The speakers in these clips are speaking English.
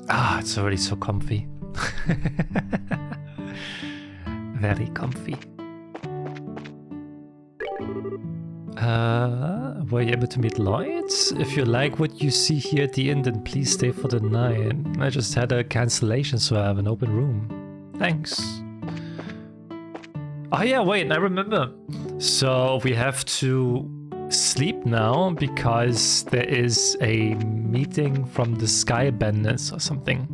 Ah, it's already so comfy. Very comfy. Were you able to meet Lloyd? If you like what you see here at the inn, then please stay for the night. I just had a cancellation, so I have an open room. Thanks. Oh yeah, wait, I remember. So we have to sleep now because there is a meeting from the Sky Bandits or something.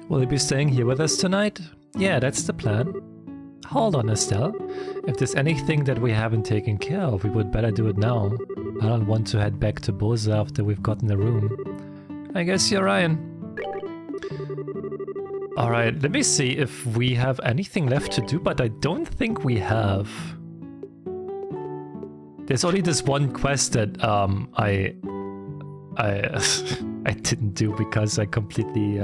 Will you be staying here with us tonight? Yeah, that's the plan. Hold on, Estelle. If there's anything that we haven't taken care of, we would better do it now. I don't want to head back to Boza after we've gotten a room. I guess you're right. Alright, let me see if we have anything left to do, but I don't think we have. There's only this one quest that I I didn't do because I completely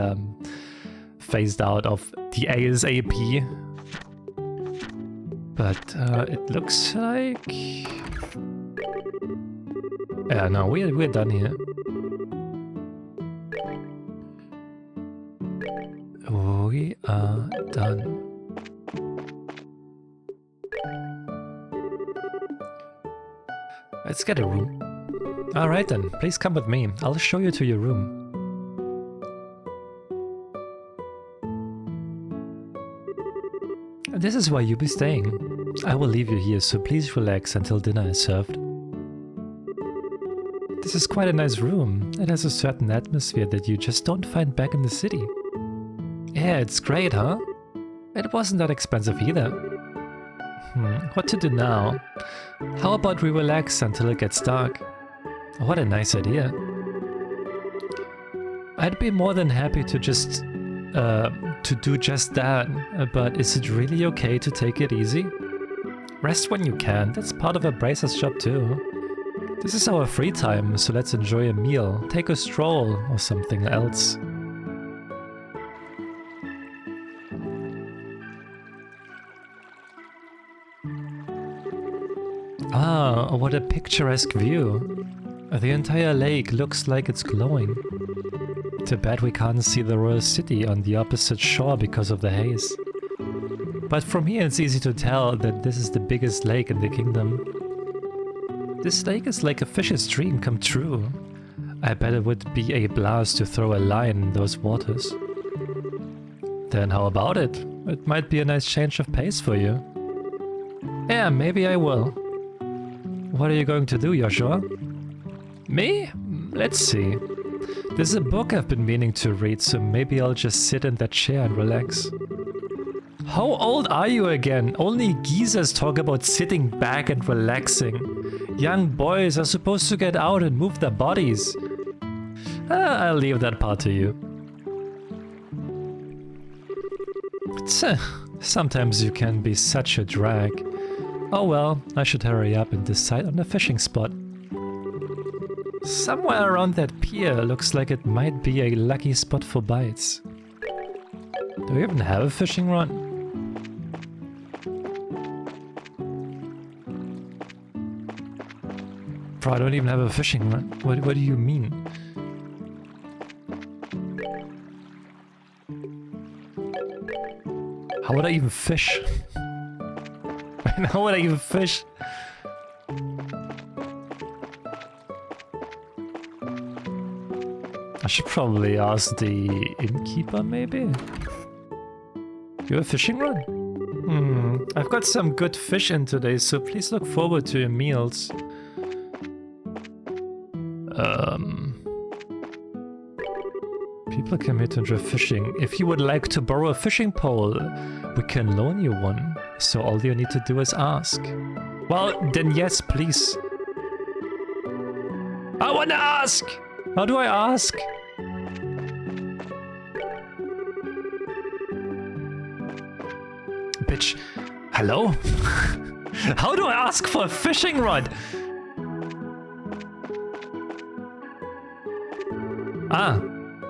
phased out of the ASAP. But it looks like... Yeah, no, we're done here. We are done. Let's get a room. Alright then, please come with me. I'll show you to your room. This is where you'll be staying. I will leave you here, so please relax until dinner is served. This is quite a nice room. It has a certain atmosphere that you just don't find back in the city. Yeah, it's great, huh? It wasn't that expensive either. What to do now? How about we relax until it gets dark? What a nice idea. I'd be more than happy to just to do just that, but is it really okay to take it easy? Rest when you can, that's part of a bracer's job too. This is our free time, so let's enjoy a meal, take a stroll, or something else. Ah, what a picturesque view. The entire lake looks like it's glowing. Too bad we can't see the royal city on the opposite shore because of the haze. But from here it's easy to tell that this is the biggest lake in the kingdom. This lake is like a fish's dream come true. I bet it would be a blast to throw a line in those waters. Then how about it? It might be a nice change of pace for you. Yeah, maybe I will. What are you going to do, Joshua? Me? Let's see. There's a book I've been meaning to read, so maybe I'll just sit in that chair and relax. How old are you again? Only geezers talk about sitting back and relaxing. Young boys are supposed to get out and move their bodies. I'll leave that part to you. Sometimes you can be such a drag. Oh well, I should hurry up and decide on a fishing spot. Somewhere around that pier looks like it might be a lucky spot for bites. Do we even have a fishing rod? Bro, I don't even have a fishing rod. What do you mean? How would I even fish? How would I even fish? I should probably ask the innkeeper, maybe? You have a fishing rod? I've got some good fish in today, so please look forward to your meals. People come here to enjoy fishing. If you would like to borrow a fishing pole, we can loan you one. So all you need to do is ask. Well, then yes, please. I wanna ask! How do I ask? Bitch, hello? How do I ask for a fishing rod? Ah,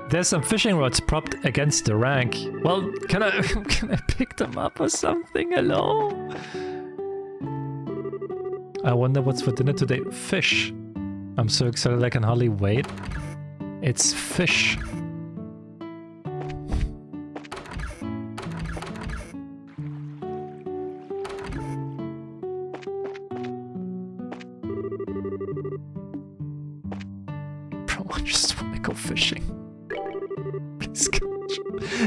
there's some fishing rods propped against the rack. Well, can I pick them up or something? Hello? I wonder what's for dinner today. Fish. I'm so excited I can hardly wait. It's fish. Bro, I just want to go fishing. Please,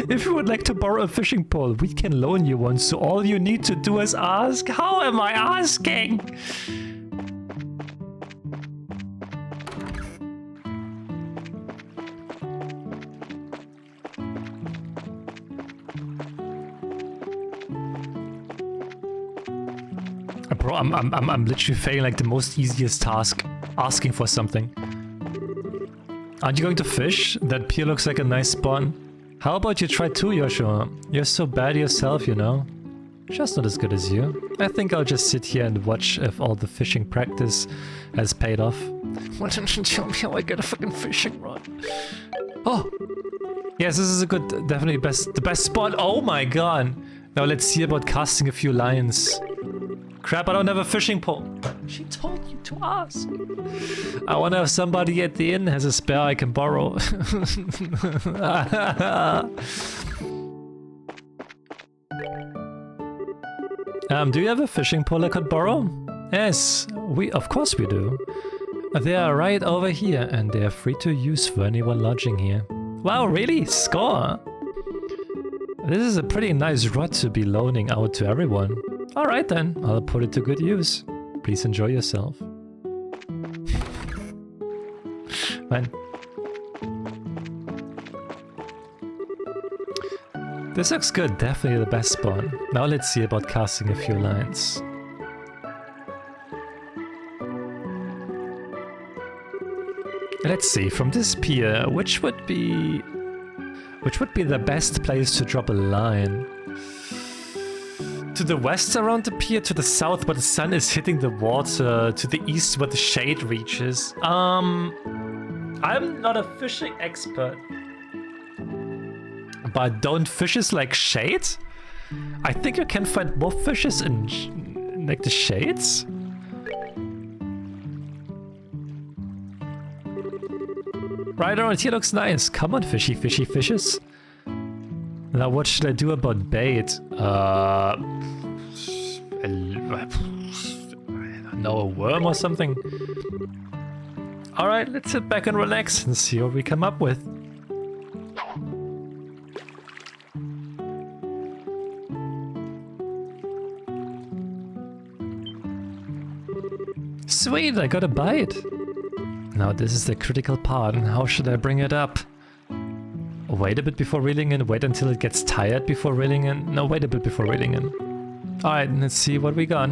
if you would like to borrow a fishing pole, we can loan you one, so all you need to do is ask. How am I asking? Bro, I'm literally failing like the most easiest task, asking for something. Aren't you going to fish? That pier looks like a nice spawn. How about you try too, Joshua? You're so bad yourself, you know. Just not as good as you. I think I'll just sit here and watch if all the fishing practice has paid off. Why don't you tell me how I get a fucking fishing rod? Oh! Yes, this is a good, definitely the best spot. Oh my god! Now let's see about casting a few lines. Crap, I don't have a fishing pole. She told you to ask. I wonder if somebody at the inn has a spare I can borrow. Do you have a fishing pole I could borrow? Yes, of course we do. They are right over here and they are free to use for anyone lodging here. Wow, really? Score! This is a pretty nice rod to be loaning out to everyone. Alright then, I'll put it to good use. Please enjoy yourself. Man. This looks good, definitely the best spawn. Now let's see about casting a few lines. Let's see, from this pier, which would be the best place to drop a line? To the west around the pier, to the south where the sun is hitting the water, to the east where the shade reaches. I'm not a fishing expert. But don't fishes like shade? I think you can find more fishes in like the shades. Right around here looks nice. Come on, fishy, fishy fishes. Now what should I do about bait? I don't know, a worm or something? Alright, let's sit back and relax and see what we come up with. Sweet, I got a bite. Now this is the critical part. How should I bring it up? Wait a bit before reeling in, wait until it gets tired before reeling in. No, wait a bit before reeling in. Alright, let's see what we got.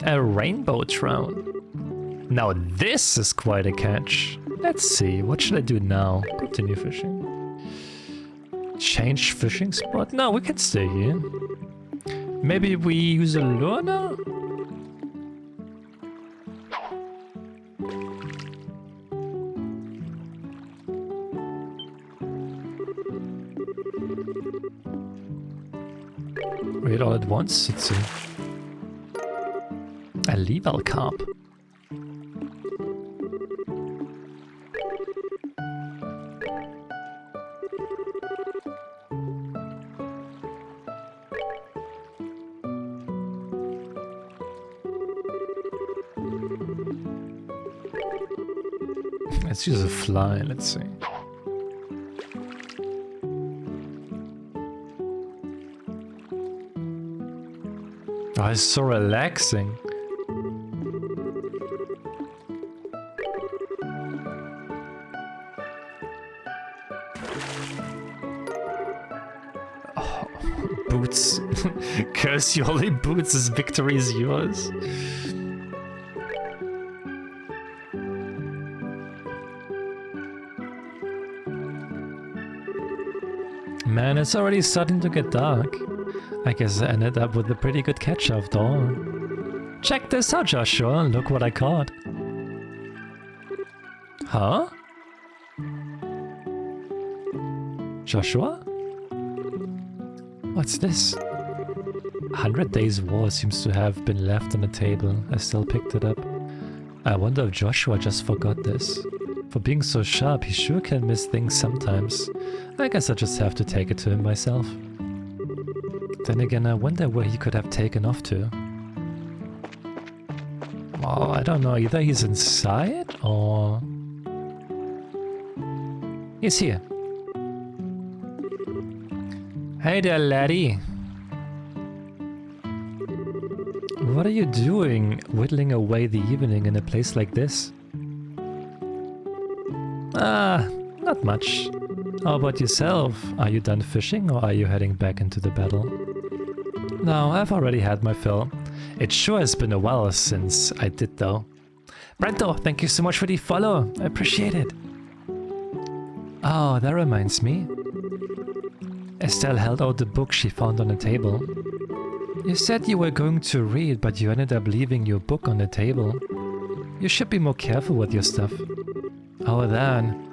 A rainbow trout. Now this is quite a catch. Let's see, what should I do now? Continue fishing. Change fishing spot? No, we can stay here. Maybe we use a lure now? Wait all at once, let's see. A level carp. Let's use a fly, let's see. Oh, it's so relaxing. Oh, boots. Curse you, only boots, this victory is yours. Man, it's already starting to get dark. I guess I ended up with a pretty good catch after all. Check this out, Joshua. Look what I caught. Huh? Joshua? What's this? 100 Days War seems to have been left on the table. I still picked it up. I wonder if Joshua just forgot this. For being so sharp, he sure can miss things sometimes. I guess I just have to take it to him myself. Then again, I wonder where he could have taken off to. Well, I don't know, either he's inside or... He's here. Hey there, laddie. What are you doing, whittling away the evening in a place like this? Not much. How about yourself? Are you done fishing or are you heading back into the battle? No, I've already had my fill. It sure has been a while since I did though. Brento, thank you so much for the follow. I appreciate it. Oh, that reminds me. Estelle held out the book she found on the table. You said you were going to read, but you ended up leaving your book on the table. You should be more careful with your stuff. Oh, then.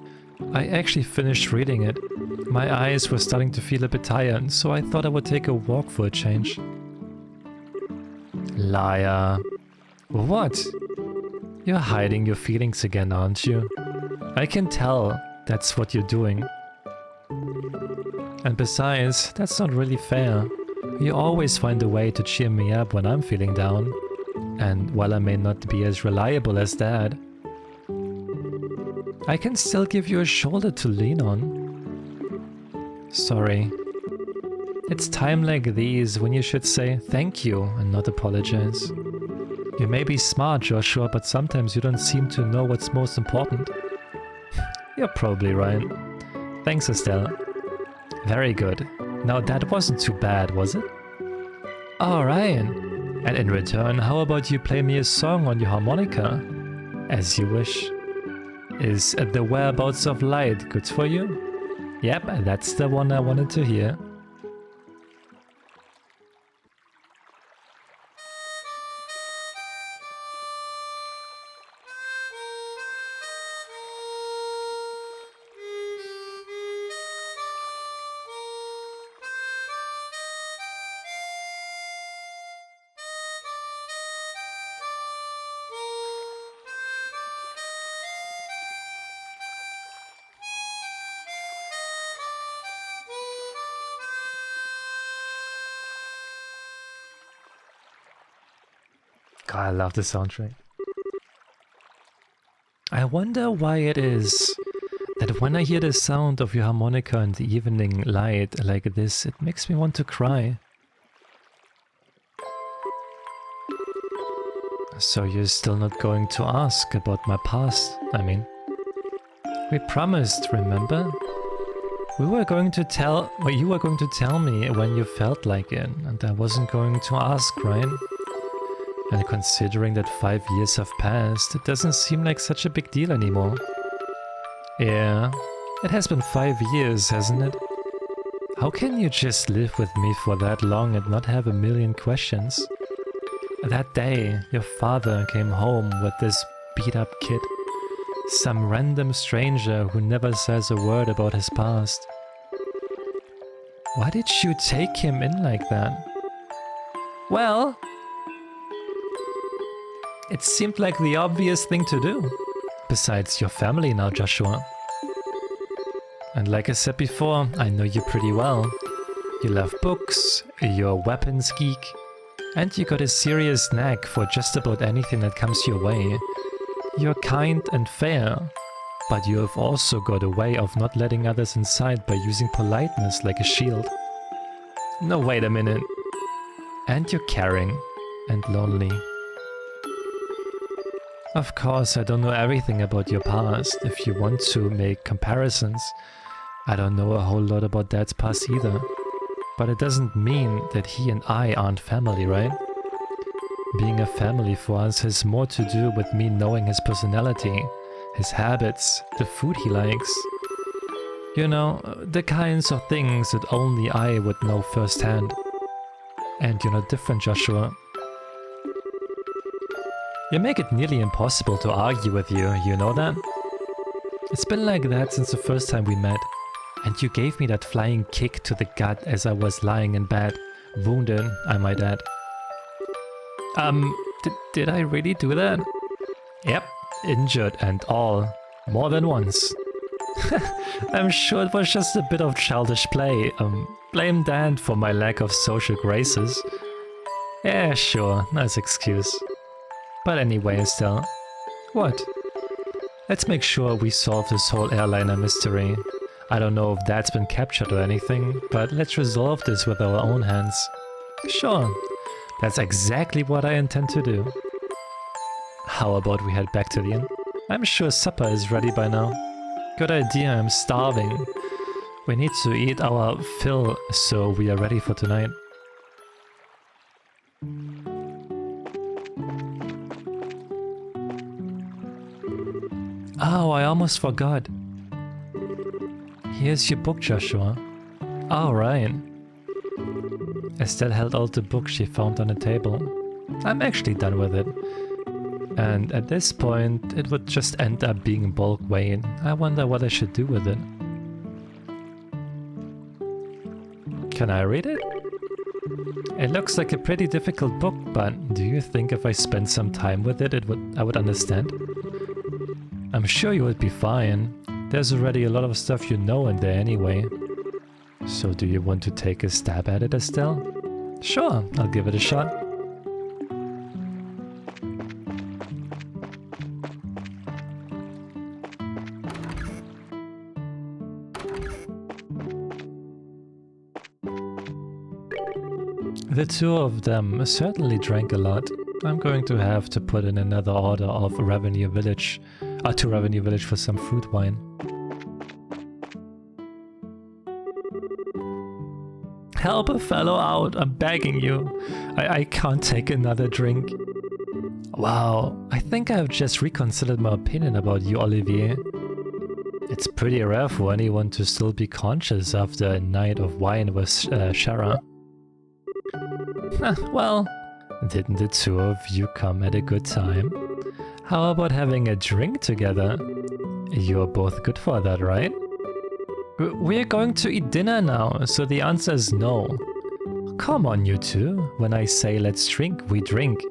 I actually finished reading it. My eyes were starting to feel a bit tired, so I thought I would take a walk for a change. Liar. What? You're hiding your feelings again, aren't you? I can tell that's what you're doing. And besides, that's not really fair. You always find a way to cheer me up when I'm feeling down. And while I may not be as reliable as Dad, I can still give you a shoulder to lean on. Sorry. It's time like these when you should say thank you and not apologize. You may be smart, Joshua, but sometimes you don't seem to know what's most important. You're probably right. Thanks, Estelle. Very good. Now that wasn't too bad, was it? Alright. And in return, how about you play me a song on your harmonica? As you wish. Is The Whereabouts of Light good for you? Yep, that's the one I wanted to hear. God, I love the soundtrack. I wonder why it is that when I hear the sound of your harmonica in the evening light like this, it makes me want to cry. So you're still not going to ask about my past, I mean. We promised, remember? You were going to tell me when you felt like it, and I wasn't going to ask, right? And considering that 5 years have passed, it doesn't seem like such a big deal anymore. Yeah, it has been 5 years, hasn't it? How can you just live with me for that long and not have a million questions? That day, your father came home with this beat-up kid. Some random stranger who never says a word about his past. Why did you take him in like that? Well... it seemed like the obvious thing to do. Besides, your family now, Joshua. And like I said before, I know you pretty well. You love books, you're a weapons geek, and you got a serious knack for just about anything that comes your way. You're kind and fair, but you have also got a way of not letting others inside by using politeness like a shield. No, wait a minute. And you're caring and lonely. Of course, I don't know everything about your past. If you want to make comparisons, I don't know a whole lot about Dad's past either. But it doesn't mean that he and I aren't family, right? Being a family for us has more to do with me knowing his personality, his habits, the food he likes. You know, the kinds of things that only I would know firsthand. And you're not different, Joshua. You make it nearly impossible to argue with you, you know that? It's been like that since the first time we met, and you gave me that flying kick to the gut as I was lying in bed, Wounded, I might add. Did I really do that? Yep, injured and all. More than once. I'm sure it was just a bit of childish play. Blame Dan for my lack of social graces. Yeah, sure, nice excuse. But anyway, Estelle. What? Let's make sure we solve this whole airliner mystery. I don't know if that's been captured or anything, but let's resolve this with our own hands. Sure, that's exactly what I intend to do. How about we head back to the inn? I'm sure supper is ready by now. Good idea, I'm starving. We need to eat our fill so we are ready for tonight. Oh, I almost forgot. Here's your book, Joshua. Alright. Estelle held out the book she found on the table. I'm actually done with it. And at this point, it would just end up being bulk weight. I wonder what I should do with it. Can I read it? It looks like a pretty difficult book, but do you think if I spent some time with it, I would understand? I'm sure you would be fine. There's already a lot of stuff you know in there anyway. So do you want to take a stab at it, Estelle? Sure, I'll give it a shot. The two of them certainly drank a lot. I'm going to have to put in another order of Revenue Village, to Revenue Village for some fruit wine. Help a fellow out, I'm begging you. I can't take another drink. Wow, I think I've just reconsidered my opinion about you, Olivier. It's pretty rare for anyone to still be conscious after a night of wine with Shara. Well, didn't the two of you come at a good time? How about having a drink together? You're both good for that, right? We're going to eat dinner now, so the answer is no. Come on, you two. When I say let's drink, we drink.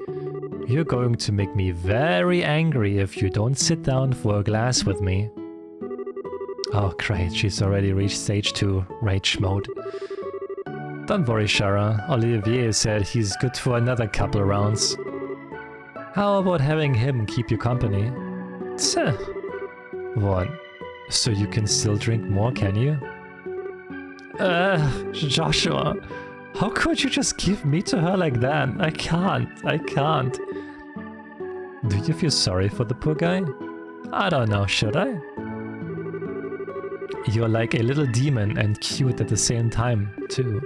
You're going to make me very angry if you don't sit down for a glass with me. Oh great, she's already reached stage 2, rage mode. Don't worry, Shara. Olivier said he's good for another couple rounds. How about having him keep you company? Tch. What? So you can still drink more, can you? Joshua, how could you just give me to her like that? I can't. Do you feel sorry for the poor guy? I don't know, should I? You're like a little demon and cute at the same time, too.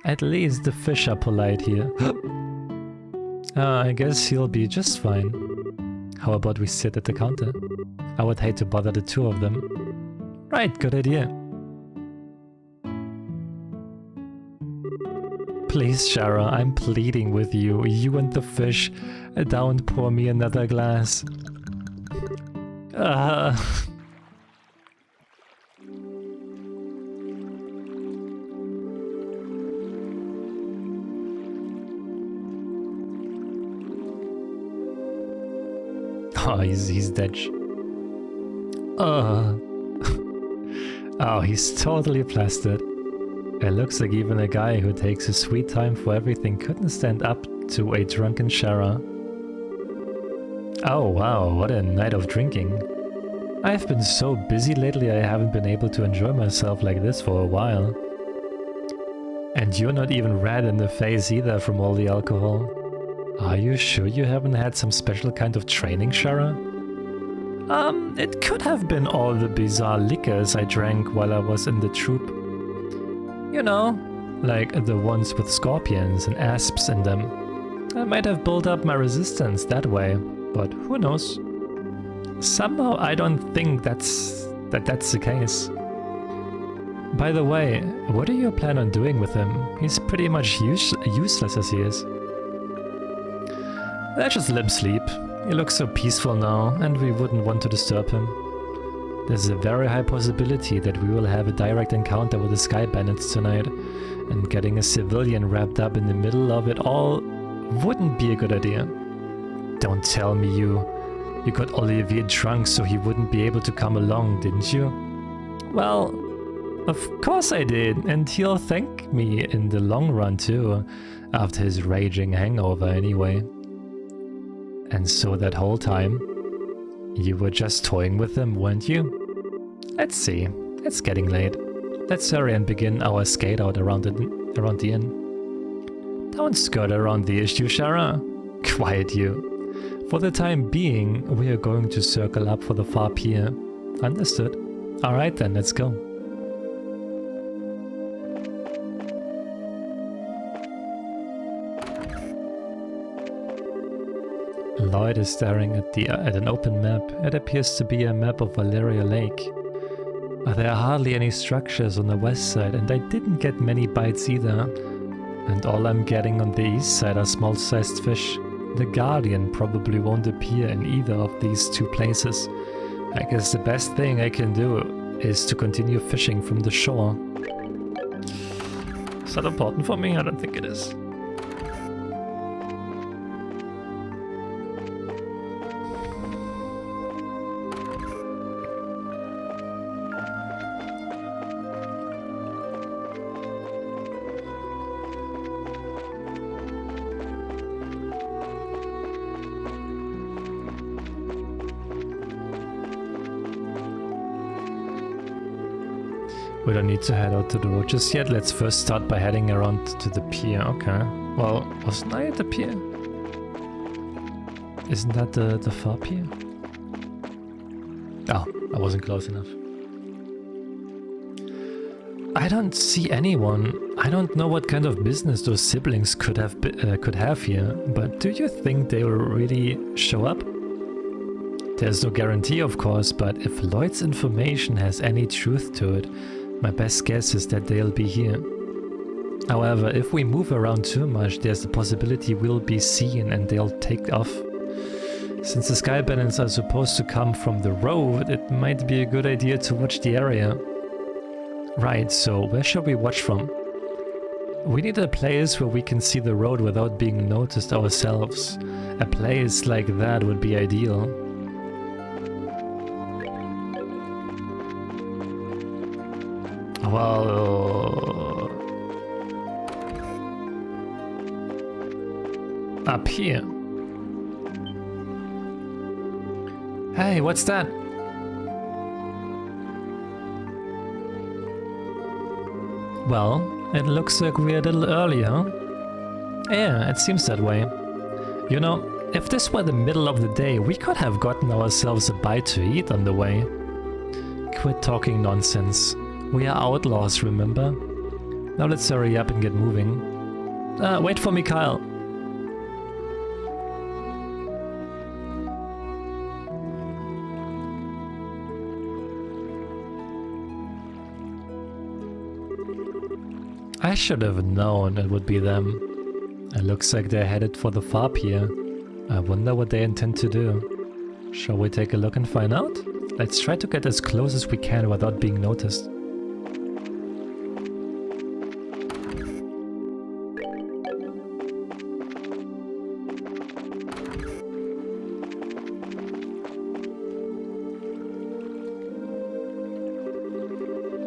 At least the fish are polite here. I guess he'll be just fine. How about we sit at the counter? I would hate to bother the two of them. Right, good idea. Please, Shara, I'm pleading with you. You and the fish, don't pour me another glass. Oh, he's dead. Oh, he's totally plastered. It looks like even a guy who takes his sweet time for everything couldn't stand up to a drunken Shara. Oh wow, what a night of drinking. I've been so busy lately I haven't been able to enjoy myself like this for a while. And you're not even red in the face either from all the alcohol. Are you sure you haven't had some special kind of training, Shara? It could have been all the bizarre liquors I drank while I was in the troop. You know, like the ones with scorpions and asps in them. I might have built up my resistance that way, but who knows? Somehow I don't think that's the case. By the way, what do you plan on doing with him? He's pretty much useless as he is. Let's just let him sleep. He looks so peaceful now, and we wouldn't want to disturb him. There's a very high possibility that we will have a direct encounter with the Sky Bandits tonight, and getting a civilian wrapped up in the middle of it all wouldn't be a good idea. Don't tell me you got Olivier drunk so he wouldn't be able to come along, didn't you? Well, of course I did, and he'll thank me in the long run too, after his raging hangover anyway. And so that whole time, you were just toying with him, weren't you? Let's see, it's getting late. Let's hurry and begin our skate out around the inn. Don't skirt around the issue, Shara. Quiet you. For the time being, we are going to circle up for the far pier. Understood. Alright then, let's go. Lloyd is staring at an open map. It appears to be a map of Valeria Lake. There are hardly any structures on the west side, and I didn't get many bites either. And all I'm getting on the east side are small-sized fish. The Guardian probably won't appear in either of these two places. I guess the best thing I can do is to continue fishing from the shore. Is that important for me? I don't think it is. We don't need to head out to the road just yet. Let's first start by heading around to the pier. Okay. Well, wasn't I at the pier? Isn't that the far pier? Oh, I wasn't close enough. I don't see anyone. I don't know what kind of business those siblings could have here, but do you think they will really show up? There's no guarantee, of course, but if Lloyd's information has any truth to it, my best guess is that they'll be here. However, if we move around too much, there's the possibility we'll be seen and they'll take off. Since the sky banners are supposed to come from the road, it might be a good idea to watch the area. Right, so where shall we watch from? We need a place where we can see the road without being noticed ourselves. A place like that would be ideal. Well, up here. Hey, what's that? Well, it looks like we're a little early, huh? Yeah, it seems that way. You know, if this were the middle of the day, we could have gotten ourselves a bite to eat on the way. Quit talking nonsense. We are outlaws, remember? Now let's hurry up and get moving. Wait for me, Kyle. I should have known it would be them. It looks like they're headed for the far pier. I wonder what they intend to do. Shall we take a look and find out? Let's try to get as close as we can without being noticed.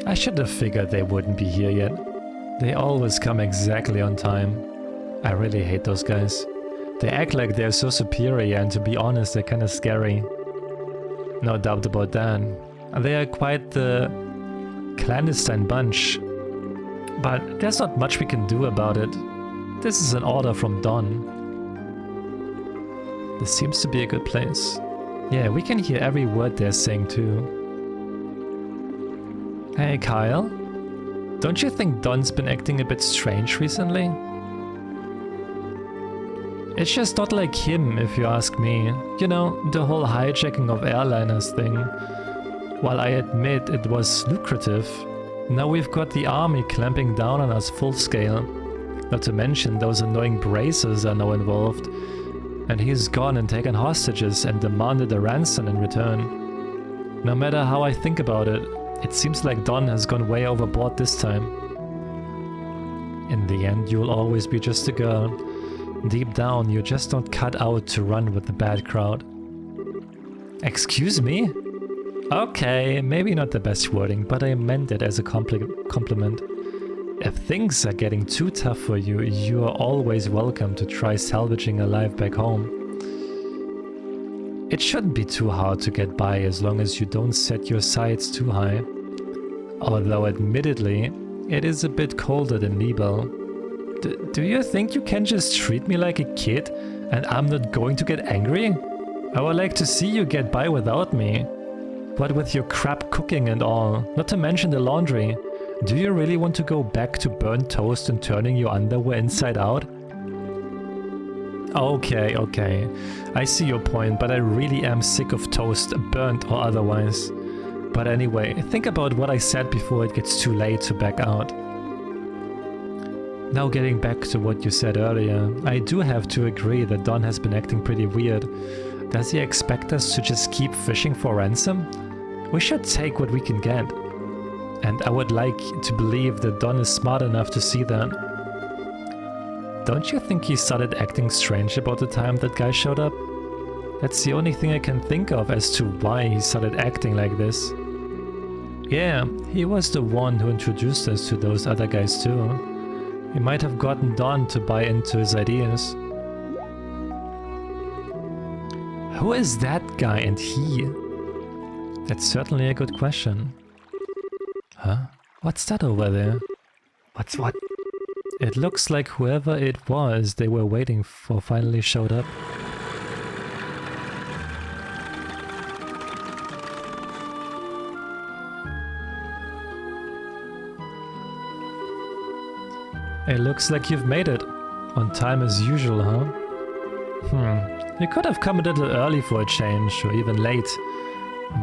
I should have figured they wouldn't be here yet. They always come exactly on time. I really hate those guys. They act like they're so superior, and to be honest, they're kinda scary. No doubt about that. They are quite the clandestine bunch. But there's not much we can do about it. This is an order from Don. This seems to be a good place. Yeah, we can hear every word they're saying too. Hey Kyle, don't you think Don's been acting a bit strange recently? It's just not like him, if you ask me. You know, the whole hijacking of airliners thing. While I admit it was lucrative, now we've got the army clamping down on us full scale. Not to mention those annoying bracers are now involved. And he's gone and taken hostages and demanded a ransom in return. No matter how I think about it, it seems like Don has gone way overboard this time. In the end, you'll always be just a girl. Deep down, you just don't cut out to run with the bad crowd. Excuse me? Okay, maybe not the best wording, but I meant it as a compliment. If things are getting too tough for you, you are always welcome to try salvaging a life back home. It shouldn't be too hard to get by as long as you don't set your sights too high. Although admittedly, it is a bit colder than Libel. Do you think you can just treat me like a kid and I'm not going to get angry? I would like to see you get by without me. But with your crap cooking and all, not to mention the laundry, do you really want to go back to burnt toast and turning your underwear inside out? Okay, I see your point, but I really am sick of toast, burnt or otherwise. But anyway, think about what I said before it gets too late to back out. Now getting back to what you said earlier, I do have to agree that Don has been acting pretty weird. Does he expect us to just keep fishing for ransom? We should take what we can get. And I would like to believe that Don is smart enough to see that. Don't you think he started acting strange about the time that guy showed up? That's the only thing I can think of as to why he started acting like this. Yeah, he was the one who introduced us to those other guys too. He might have gotten Don to buy into his ideas. Who is that guy and he? That's certainly a good question. Huh? What's that over there? What's what? It looks like whoever it was they were waiting for finally showed up. It looks like you've made it. On time as usual, huh? You could have come a little early for a change, or even late.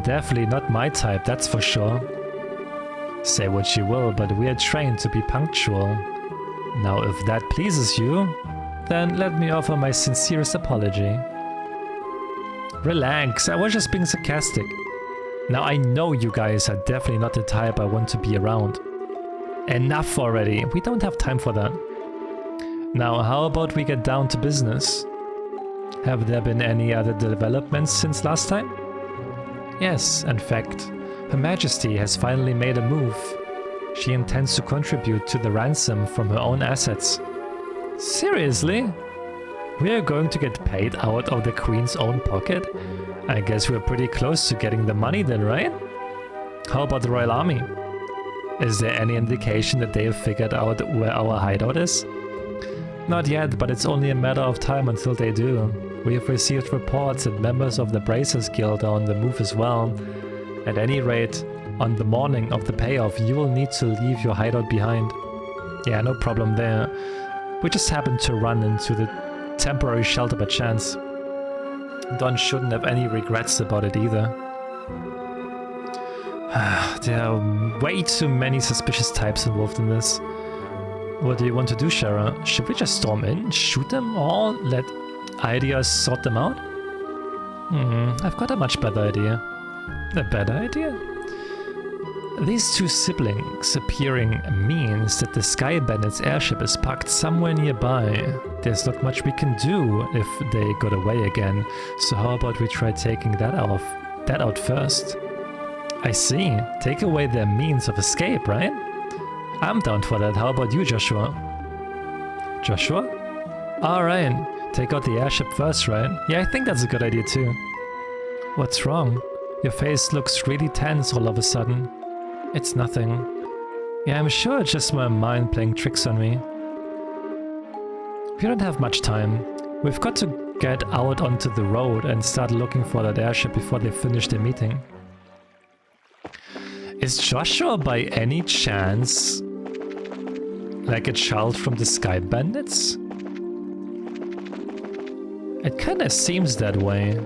Definitely not my type, that's for sure. Say what you will, but we are trained to be punctual. Now, if that pleases you, then let me offer my sincerest apology. Relax, I was just being sarcastic. Now, I know you guys are definitely not the type I want to be around. Enough already, we don't have time for that. Now, how about we get down to business? Have there been any other developments since last time? Yes, in fact, Her Majesty has finally made a move. She intends to contribute to the ransom from her own assets. Seriously? We are going to get paid out of the Queen's own pocket? I guess we're pretty close to getting the money then, right? How about the Royal Army? Is there any indication that they have figured out where our hideout is? Not yet, but it's only a matter of time until they do. We have received reports that members of the Bracers Guild are on the move as well. At any rate, on the morning of the payoff, you will need to leave your hideout behind. Yeah, no problem there. We just happened to run into the temporary shelter by chance. Don shouldn't have any regrets about it either. There are way too many suspicious types involved in this. What do you want to do, Shara? Should we just storm in, shoot them all, let ideas sort them out? I've got a much better idea. A better idea? These two siblings appearing means that the Sky Bandit's airship is parked somewhere nearby. There's not much we can do if they got away again, so how about we try taking that out first? I see. Take away their means of escape, right? I'm down for that. How about you, Joshua? Joshua? Alright. Take out the airship first, right? Yeah, I think that's a good idea too. What's wrong? Your face looks really tense all of a sudden. It's nothing. Yeah, I'm sure it's just my mind playing tricks on me. We don't have much time. We've got to get out onto the road and start looking for that airship before they finish their meeting. Is Joshua by any chance like a child from the Sky Bandits? It kinda seems that way.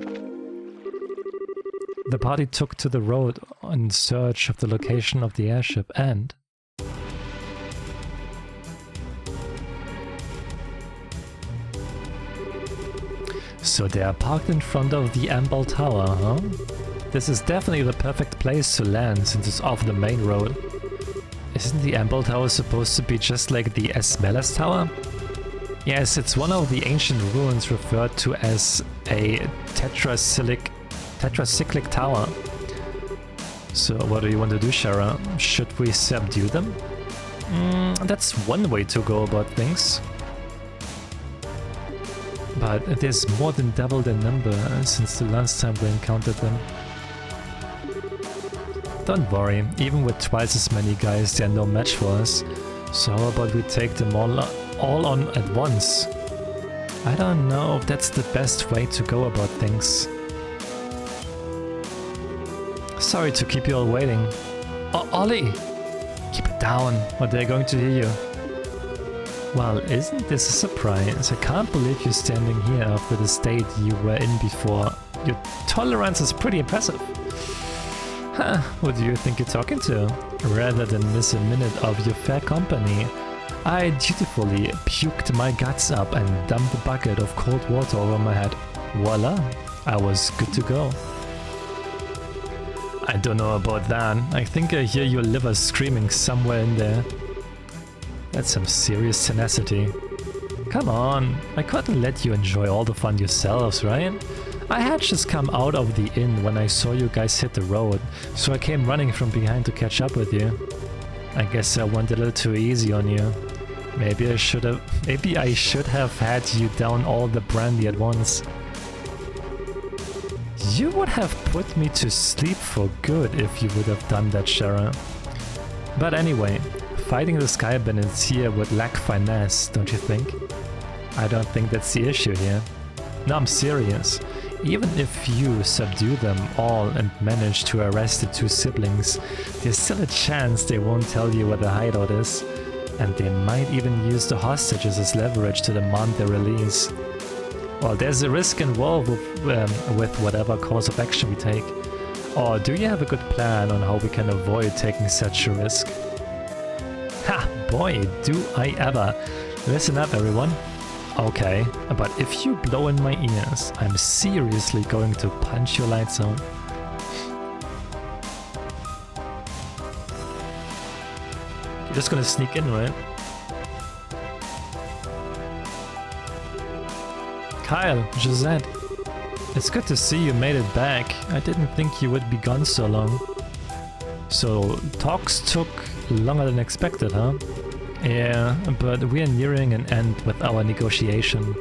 The party took to the road in search of the location of the airship and... So they are parked in front of the Amble Tower, huh? This is definitely the perfect place to land since it's off the main road. Isn't the Amble Tower supposed to be just like the Esmelas Tower? Yes, it's one of the ancient ruins referred to as a tetracyclic tower. So what do you want to do, Shara? Should we subdue them? That's one way to go about things. But there's more than double the number since the last time we encountered them. Don't worry, even with twice as many guys, they're no match for us. So how about we take them all on at once? I don't know if that's the best way to go about things. Sorry to keep you all waiting. Oh, Ollie! Keep it down, or they're going to hear you. Well, isn't this a surprise? I can't believe you're standing here after the state you were in before. Your tolerance is pretty impressive. Huh, who do you think you're talking to? Rather than miss a minute of your fair company, I dutifully puked my guts up and dumped a bucket of cold water over my head. Voila, I was good to go. I don't know about that. I think I hear your liver screaming somewhere in there. That's some serious tenacity. Come on, I couldn't let you enjoy all the fun yourselves, right? I had just come out of the inn when I saw you guys hit the road, so I came running from behind to catch up with you. I guess I went a little too easy on you. Maybe I should have had you down all the brandy at once. You would have put me to sleep for good if you would have done that, Shara. But anyway, fighting the sky bandits here would lack finesse, don't you think? I don't think that's the issue here. No, I'm serious. Even if you subdue them all and manage to arrest the two siblings, there's still a chance they won't tell you where the hideout is. And they might even use the hostages as leverage to demand their release. Well, there's a risk involved with whatever course of action we take. Or do you have a good plan on how we can avoid taking such a risk? Ha! Boy, do I ever! Listen up, everyone. Okay, but if you blow in my ears, I'm seriously going to punch your lights out. You're just gonna sneak in, right? Kyle, Josette, it's good to see you made it back. I didn't think you would be gone so long. So, talks took longer than expected, huh? Yeah, but we're nearing an end with our negotiation.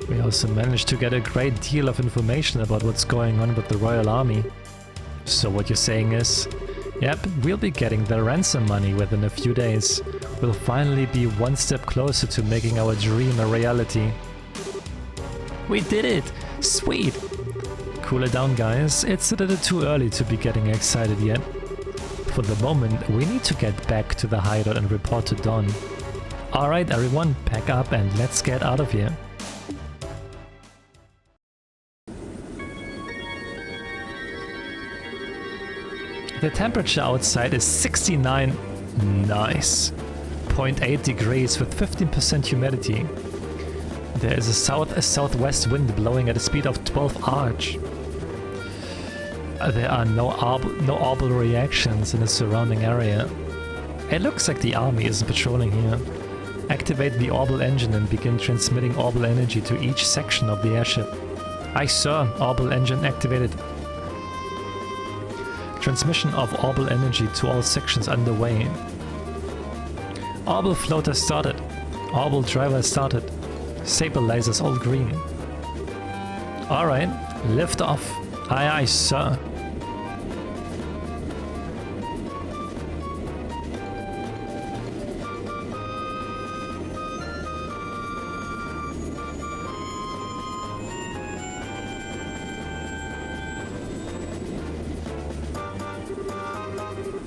We also managed to get a great deal of information about what's going on with the Royal Army. So what you're saying is, yep, we'll be getting the ransom money within a few days. We'll finally be one step closer to making our dream a reality. We did it! Sweet! Cool it down, guys. It's a little too early to be getting excited yet. For the moment, we need to get back to the hideout and report to Dawn. Alright everyone, pack up and let's get out of here. The temperature outside is 69... Nice. 0.8 degrees with 15% humidity. There is a southwest wind blowing at a speed of 12 arch. There are no orbital reactions in the surrounding area. It looks like the army isn't patrolling here. Activate the orbital engine and begin transmitting orbital energy to each section of the airship. Aye sir, orbital engine activated. Transmission of orbital energy to all sections underway. Orbital floater started. Orbital driver started. Stabilizers all green. Alright, lift off. Aye aye sir.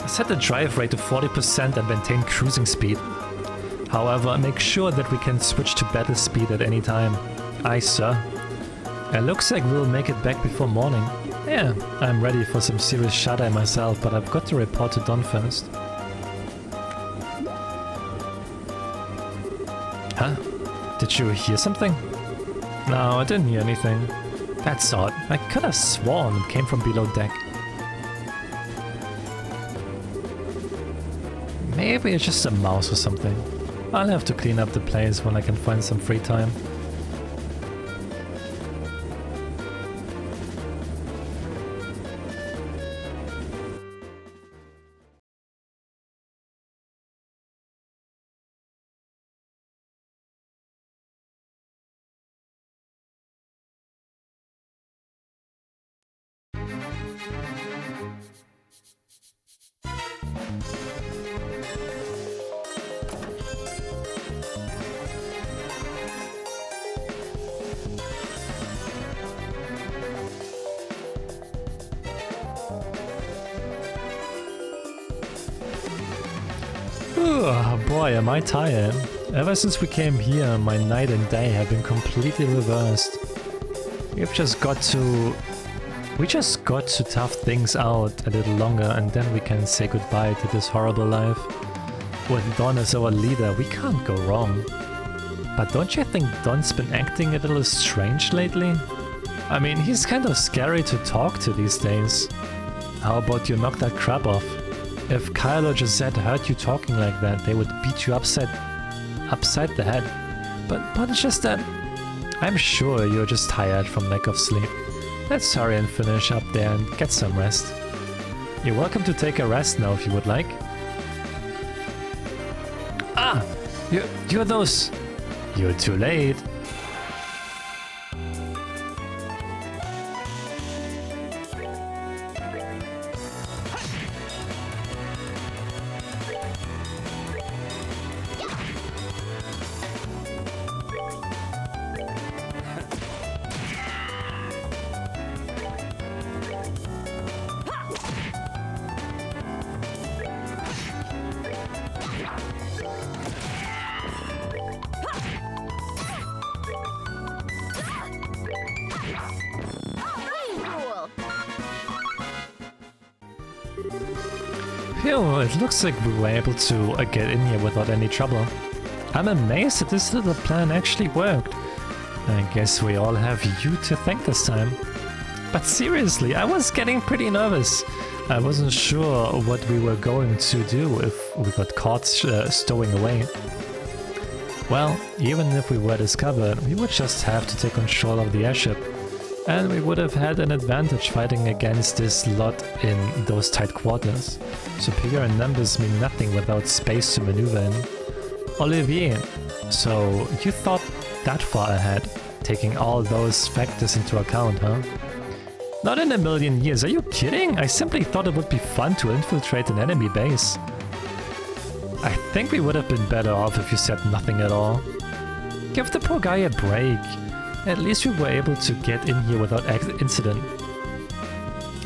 Set the drive rate to 40% and maintain cruising speed. However, make sure that we can switch to battle speed at any time. Aye sir. It looks like we'll make it back before morning. Yeah, I'm ready for some serious shut-eye myself, but I've got to report to Dawn first. Huh? Did you hear something? No, I didn't hear anything. That's odd. I could have sworn it came from below deck. Maybe it's just a mouse or something. I'll have to clean up the place when I can find some free time. Oh boy, am I tired. Ever since we came here, my night and day have been completely reversed. We just got to tough things out a little longer and then we can say goodbye to this horrible life. With Don as our leader, we can't go wrong. But don't you think Don's been acting a little strange lately? I mean, he's kind of scary to talk to these days. How about you knock that crap off? If Kyle or Gisette heard you talking like that, they would beat you upside the head. But it's just that I'm sure you're just tired from lack of sleep. Let's hurry and finish up there and get some rest. You're welcome to take a rest now if you would like. Ah! You're those... You're too late. Phew, it looks like we were able to get in here without any trouble. I'm amazed that this little plan actually worked. I guess we all have you to thank this time. But seriously, I was getting pretty nervous. I wasn't sure what we were going to do if we got caught stowing away. Well, even if we were discovered, we would just have to take control of the airship. And we would have had an advantage fighting against this lot in those tight quarters. Superior numbers mean nothing without space to maneuver in. Olivier, so you thought that far ahead, taking all those factors into account, huh? Not in a million years, are you kidding? I simply thought it would be fun to infiltrate an enemy base. I think we would have been better off if you said nothing at all. Give the poor guy a break. At least we were able to get in here without incident.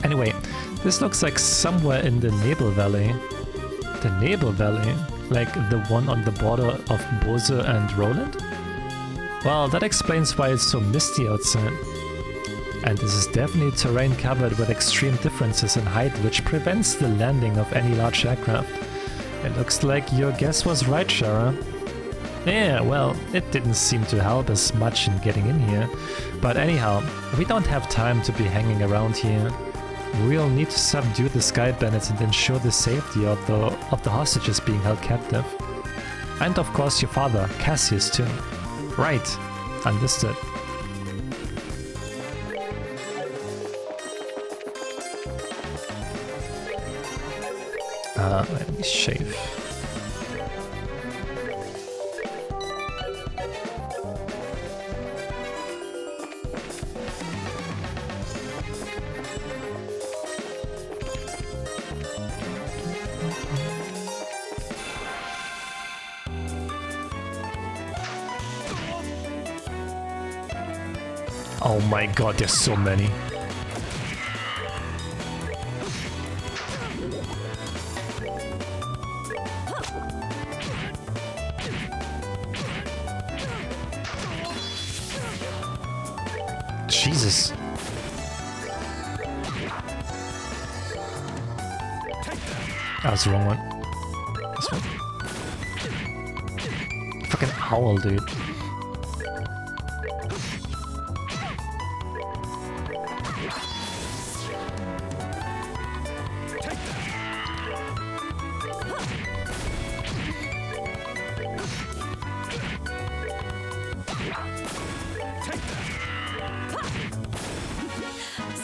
Anyway, this looks like somewhere in the Nebel Valley. The Nebel Valley? Like the one on the border of Bose and Roland? Well, that explains why it's so misty outside. And this is definitely terrain covered with extreme differences in height, which prevents the landing of any large aircraft. It looks like your guess was right, Shara. Yeah, well, it didn't seem to help us much in getting in here. But anyhow, we don't have time to be hanging around here. We'll need to subdue the Sky Bandits and ensure the safety of the hostages being held captive. And of course your father, Cassius, too. Right, understood. Let me shave. Oh my god, there's so many. Jesus. That was the wrong one. This one. Fucking owl, dude.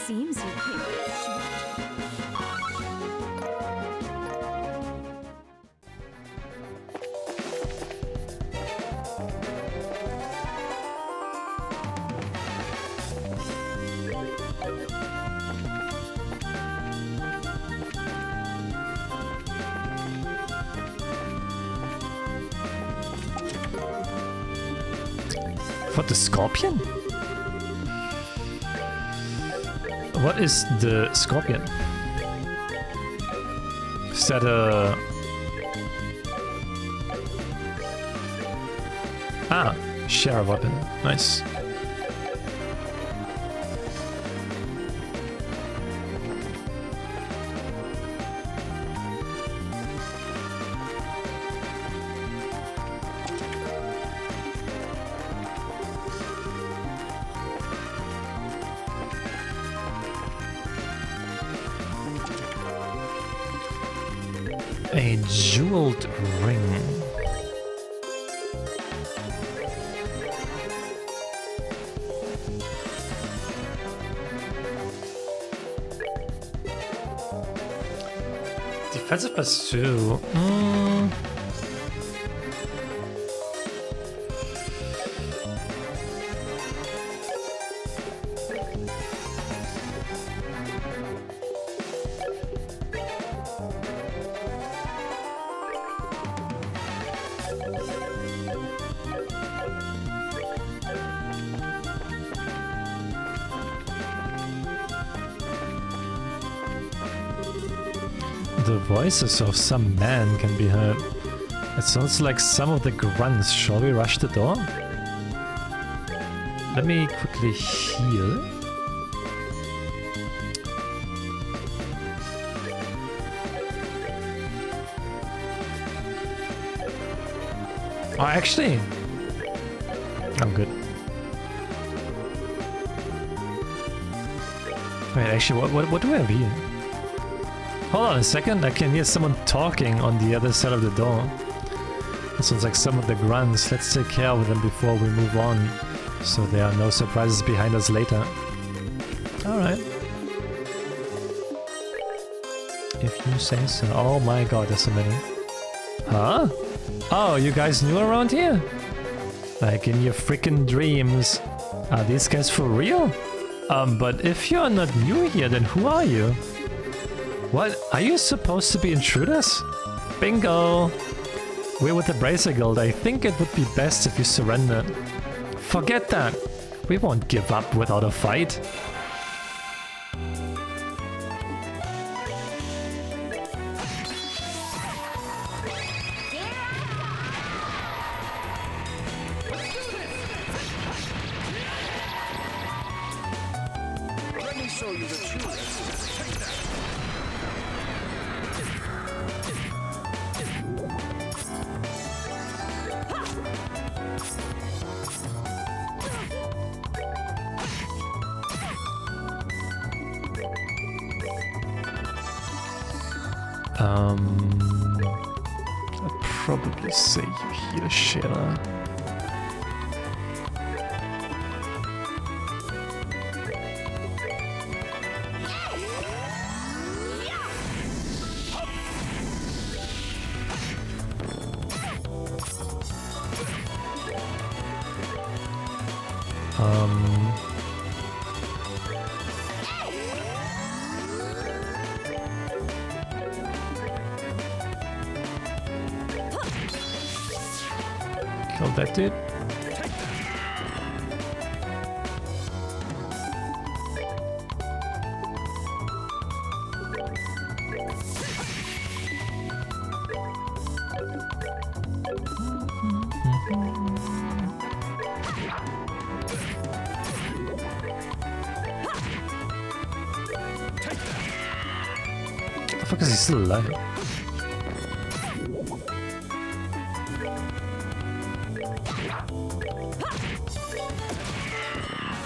Seems you came up short. For the scorpion? What is the scorpion? Is that a... Ah, share a weapon. Nice. A jeweled ring. Defensive +2. The voices of some man can be heard. It sounds like some of the grunts. Shall we rush the door? Let me quickly heal. Oh, actually, I'm good. Wait, actually, what do I have here? Hold on a second, I can hear someone talking on the other side of the door. That sounds like some of the grunts. Let's take care of them before we move on, so there are no surprises behind us later. Alright. If you say so. Oh my god, there's so many. Huh? Oh, you guys new around here? Like in your freaking dreams. Are these guys for real? But if you're not new here, then who are you? What? Are you supposed to be intruders? Bingo! We're with the Bracer Guild. I think it would be best if you surrendered. Forget that! We won't give up without a fight. Let me show you the truth. Take that. I'd probably say you heal Shera. Kill that dude. The fuck is he still alive?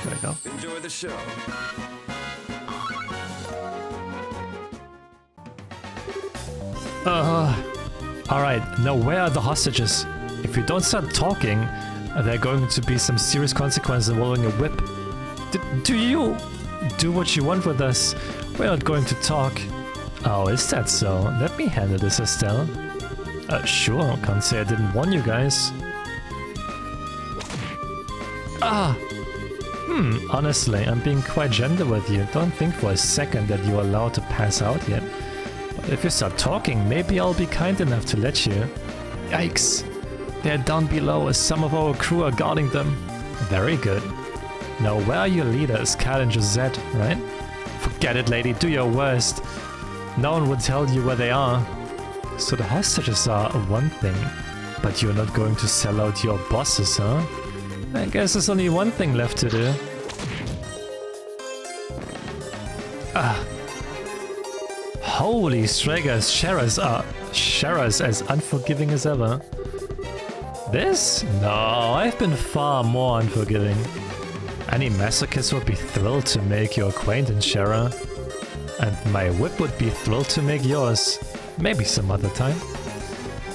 There we go. Enjoy the show. Alright, now where are the hostages? If we don't start talking, there are going to be some serious consequences involving a whip. Do you Do what you want with us. We're not going to talk. Oh, is that so? Let me handle this, Estelle. Sure, can't say I didn't warn you guys. Ah! Honestly, I'm being quite gentle with you. Don't think for a second that you're allowed to pass out yet. But if you start talking, maybe I'll be kind enough to let you. Yikes! They're down below as some of our crew are guarding them. Very good. Now where are your leaders, Cal and Josette, right? Forget it, lady, do your worst. No one would tell you where they are. So the hostages are one thing, but you're not going to sell out your bosses, huh? I guess there's only one thing left to do. Ah. Holy Straggers, Shara's as unforgiving as ever. This? No, I've been far more unforgiving. Any masochist would be thrilled to make your acquaintance, Shara. And my whip would be thrilled to make yours. Maybe some other time.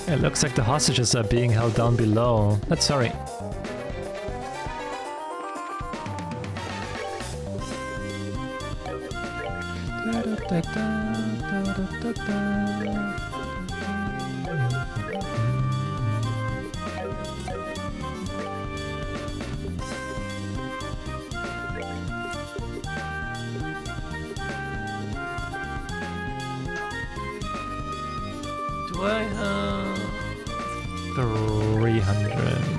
It looks like the hostages are being held down below. Let's hurry. Do I have 300?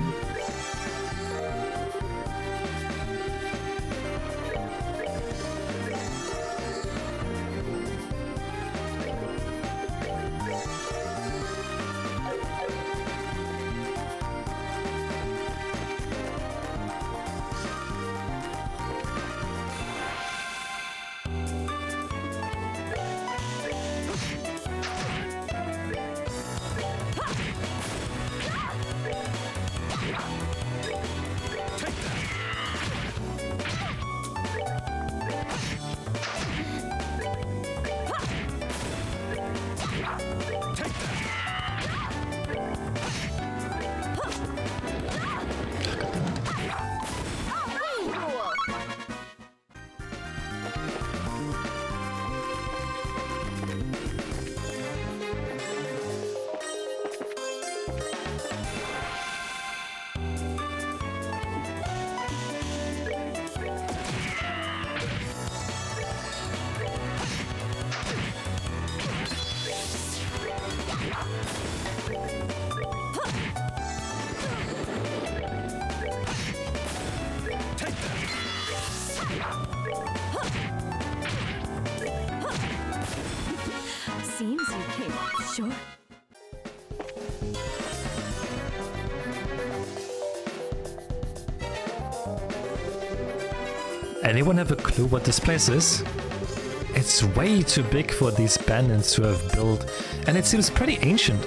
Seems you came up short. Anyone have a clue what this place is? It's way too big for these bandits to have built, and it seems pretty ancient.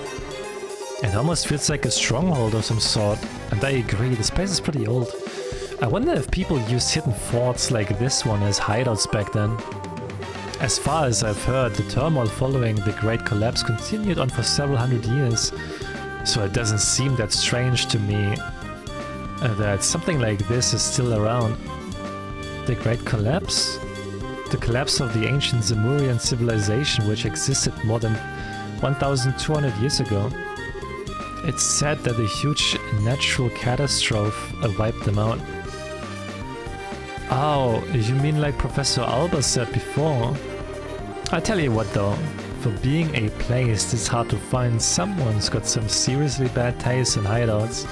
It almost feels like a stronghold of some sort, and I agree, this place is pretty old. I wonder if people used hidden forts like this one as hideouts back then. As far as I've heard, the turmoil following the Great Collapse continued on for several hundred years, so it doesn't seem that strange to me that something like this is still around. The Great Collapse? The collapse of the ancient Zemurian civilization which existed more than 1,200 years ago. It's said that a huge natural catastrophe wiped them out. Oh, you mean like Professor Alba said before? I tell you what though, for being a place this hard to find, someone's got some seriously bad taste in hideouts.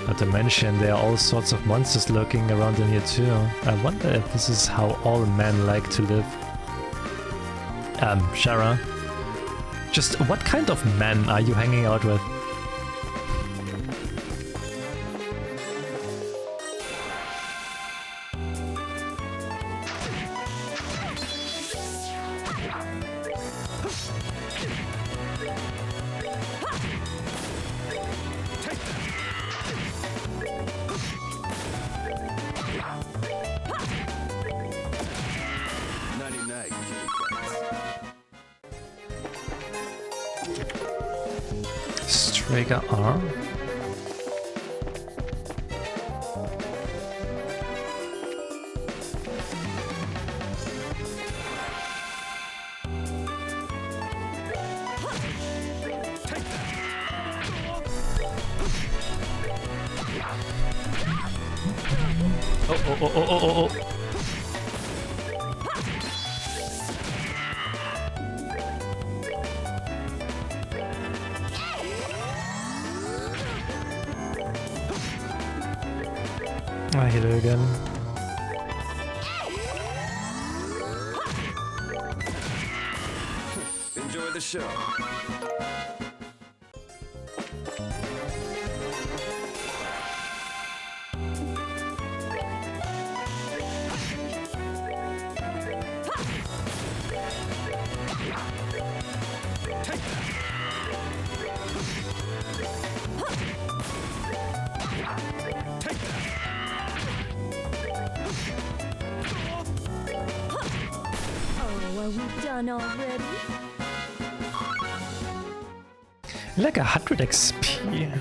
Not to mention there are all sorts of monsters lurking around in here too. I wonder if this is how all men like to live. Shara, just what kind of men are you hanging out with? Strega R. Oh, oh, oh, oh, oh, oh. I hit it again. Enjoy the show. Oh, are we done already? Like 100 XP.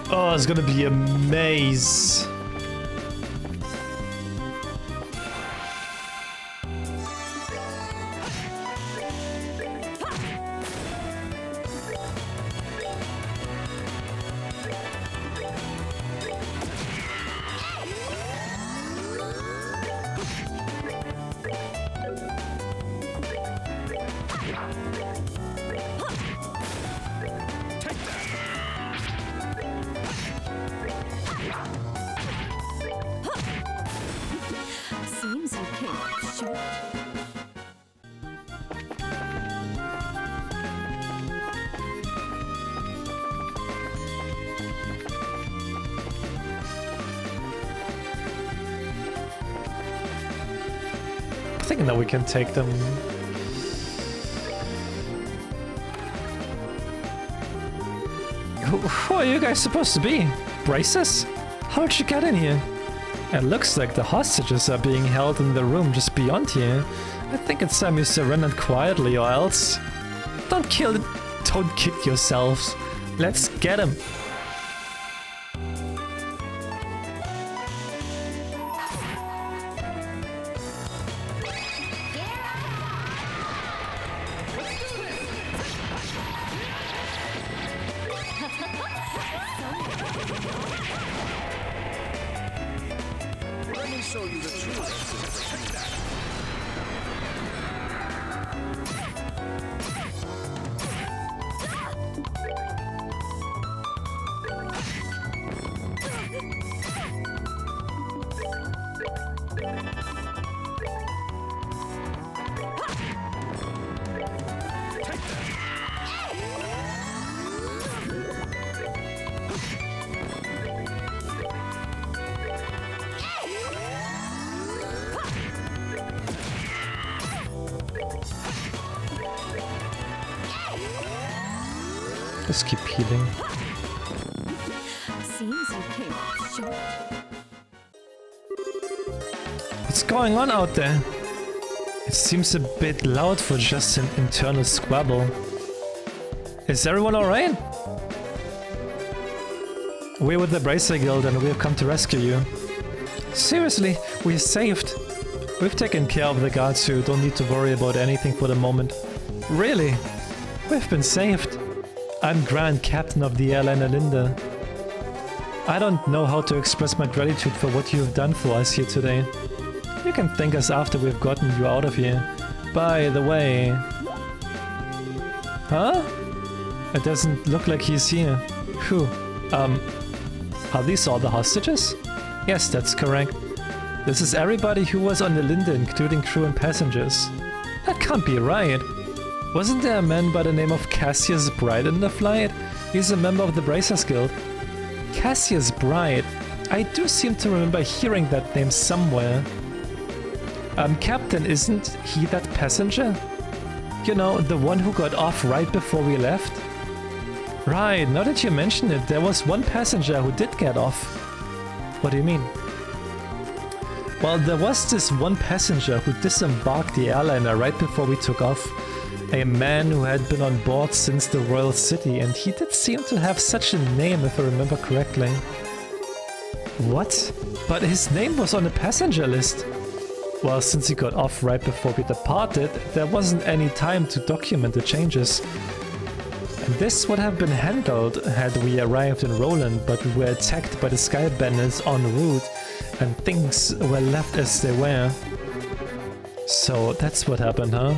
Oh, it's gonna be a maze. Seems you came up short. Thinking that we can take them. Who are you guys supposed to be? Braces? How'd you get in here? It looks like the hostages are being held in the room just beyond here. I think it's time you surrendered quietly or else. Don't kill yourselves. Let's get him. Let me show you the truth. Take that. Just keep healing. Seems you came up short. What's going on out there? It seems a bit loud for just an internal squabble. Is everyone alright? We're with the Bracer Guild and we have come to rescue you. Seriously, we're saved. We've taken care of the guards who don't need to worry about anything for the moment. Really? We've been saved. I'm Grand Captain of the airliner Linda. I don't know how to express my gratitude for what you've done for us here today. You can thank us after we've gotten you out of here. By the way... Huh? It doesn't look like he's here. Whew. Are these all the hostages? Yes, that's correct. This is everybody who was on the Linda, including crew and passengers. That can't be right. Wasn't there a man by the name of Cassius Bright in the flight? He's a member of the Bracers Guild. Cassius Bright? I do seem to remember hearing that name somewhere. Captain, isn't he that passenger? You know, the one who got off right before we left? Right, now that you mention it, there was one passenger who did get off. What do you mean? Well, there was this one passenger who disembarked the airliner right before we took off. A man who had been on board since the Royal City, and he did seem to have such a name if I remember correctly. What? But his name was on the passenger list. Well, since he got off right before we departed, there wasn't any time to document the changes. And this would have been handled had we arrived in Roland, but we were attacked by the Sky Bandits en route, and things were left as they were. So that's what happened, huh?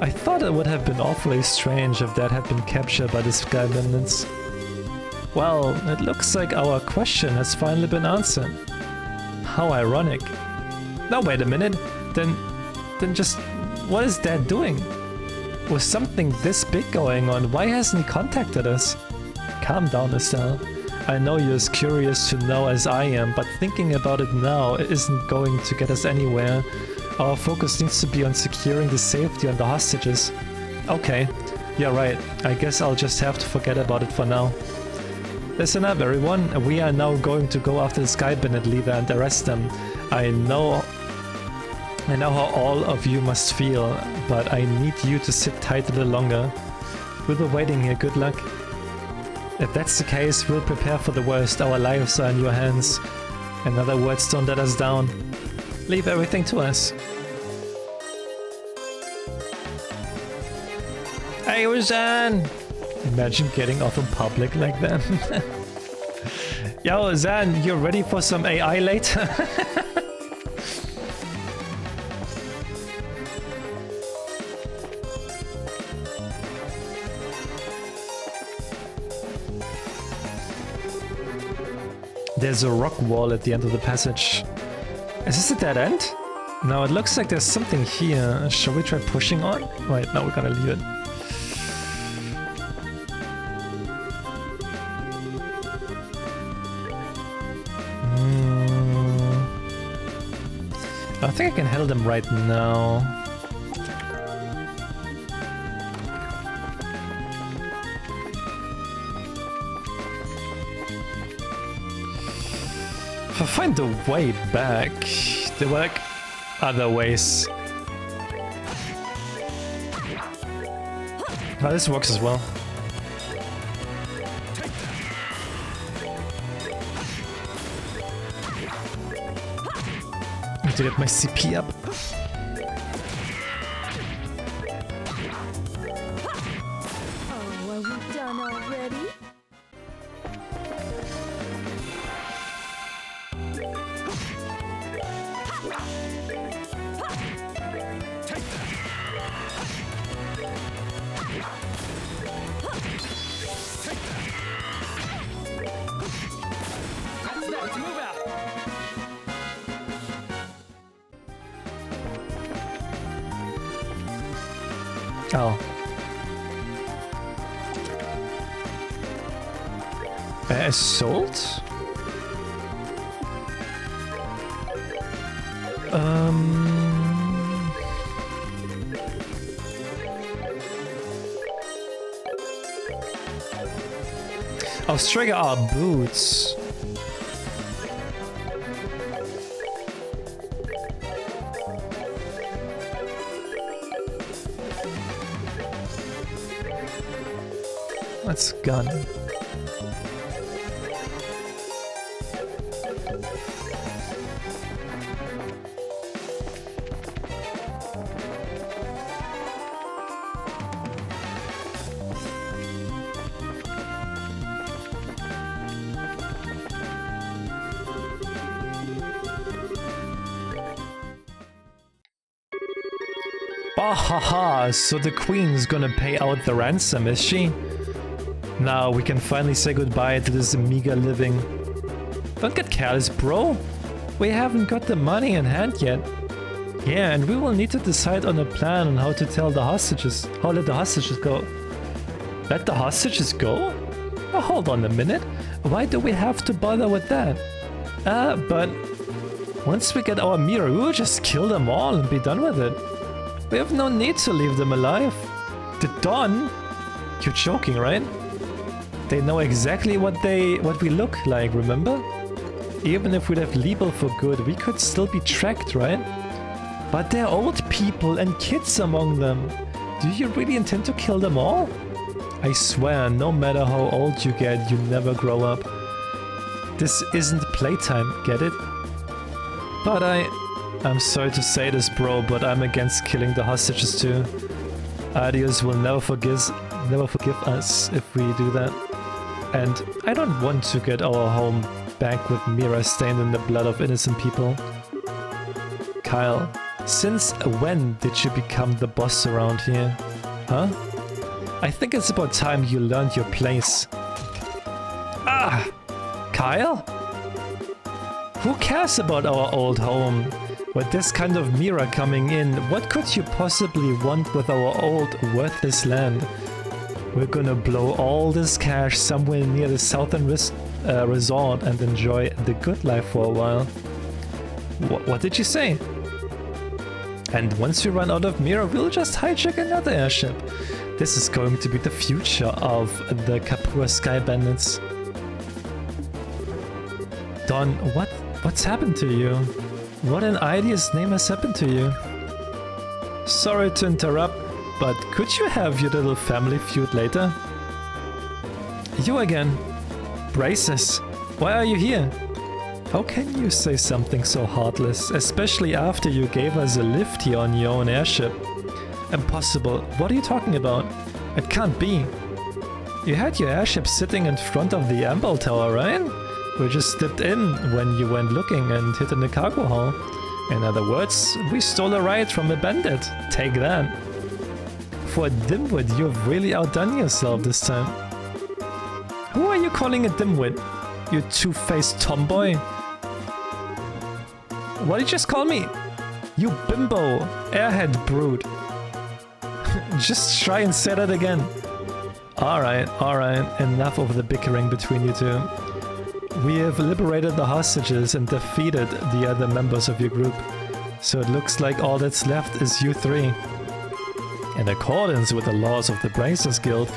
I thought it would have been awfully strange if Dad had been captured by the Sky Bandits. Well, it looks like our question has finally been answered. How ironic. Now wait a minute, then just what is Dad doing? With something this big going on, why hasn't he contacted us? Calm down, Estelle. I know you're as curious to know as I am, but thinking about it now isn't going to get us anywhere. Our focus needs to be on securing the safety and the hostages. Okay, you're right. I guess I'll just have to forget about it for now. Listen up, everyone. We are now going to go after the Sky Bandit leader and arrest them. I know how all of you must feel, but I need you to sit tight a little longer. We'll be waiting here. Good luck. If that's the case, we'll prepare for the worst. Our lives are in your hands. In other words, don't let us down. Leave everything to us. Hey, Zan! Imagine getting off in public like that. Yo, Zan, you ready for some AI later? There's a rock wall at the end of the passage. Is this a dead end? No, it looks like there's something here. Shall we try pushing on? Wait, no, we're gonna leave it. I think I can handle them right now. If I find the way back, there were like other ways. Oh, this works as well. I need to get my CP up. Oh, are we done already? Oh. Assault? Oh, Strega are boots. That's a gun. Bahaha, so the queen's gonna pay out the ransom, is she? Now we can finally say goodbye to this meager living. Don't get careless, bro. We haven't got the money in hand yet. Yeah, and we will need to decide on a plan on how to tell the hostages. How let the hostages go. Let the hostages go? Oh, hold on a minute. Why do we have to bother with that? But once we get our mirror, we will just kill them all and be done with it. We have no need to leave them alive. The Dawn? You're joking, right? They know exactly what we look like, remember? Even if we'd have Liebel for good, we could still be tracked, right? But there are old people and kids among them. Do you really intend to kill them all? I swear, no matter how old you get, you never grow up. This isn't playtime, get it? But I'm sorry to say this, bro, but I'm against killing the hostages too. Adios will never forgive us if we do that. And I don't want to get our home back with Mira stained in the blood of innocent people. Kyle, since when did you become the boss around here? Huh? I think it's about time you learned your place. Ah! Kyle? Who cares about our old home? With this kind of Mira coming in, what could you possibly want with our old, worthless land? We're gonna blow all this cash somewhere near the southern resort and enjoy the good life for a while. What did you say? And once we run out of Mira, we'll just hijack another airship. This is going to be the future of the Kapua Sky Bandits. Don, what's happened to you? What an idea's name has happened to you? Sorry to interrupt, but could you have your little family feud later? You again. Braces, why are you here? How can you say something so heartless, especially after you gave us a lift here on your own airship? Impossible. What are you talking about? It can't be. You had your airship sitting in front of the Amble Tower, right? We just slipped in when you went looking and hid in the cargo hall. In other words, we stole a ride from a bandit. Take that. For a dimwit, you've really outdone yourself this time. Who are you calling a dimwit? You two-faced tomboy? What did you just call me? You bimbo, airhead brute. Just try and say that again. Alright, enough of the bickering between you two. We have liberated the hostages and defeated the other members of your group. So it looks like all that's left is you three. In accordance with the laws of the Bracers Guild,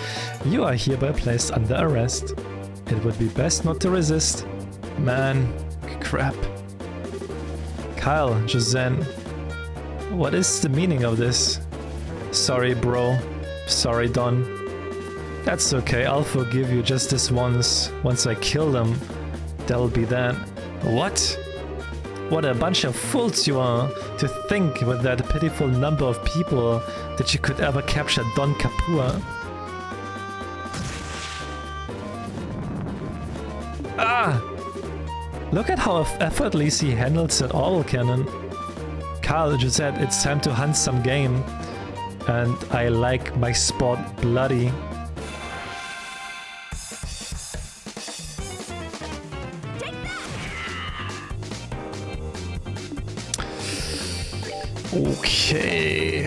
you are hereby placed under arrest. It would be best not to resist. Man, crap. Kyle, Joseanne, what is the meaning of this? Sorry, bro. Sorry, Don. That's okay, I'll forgive you just this once. Once I kill them, that'll be that. What? What a bunch of fools you are, to think with that pitiful number of people that you could ever capture Don Kapua. Ah! Look at how effortlessly he handles that oral cannon. Carl just said it's time to hunt some game. And I like my sport bloody. Okay.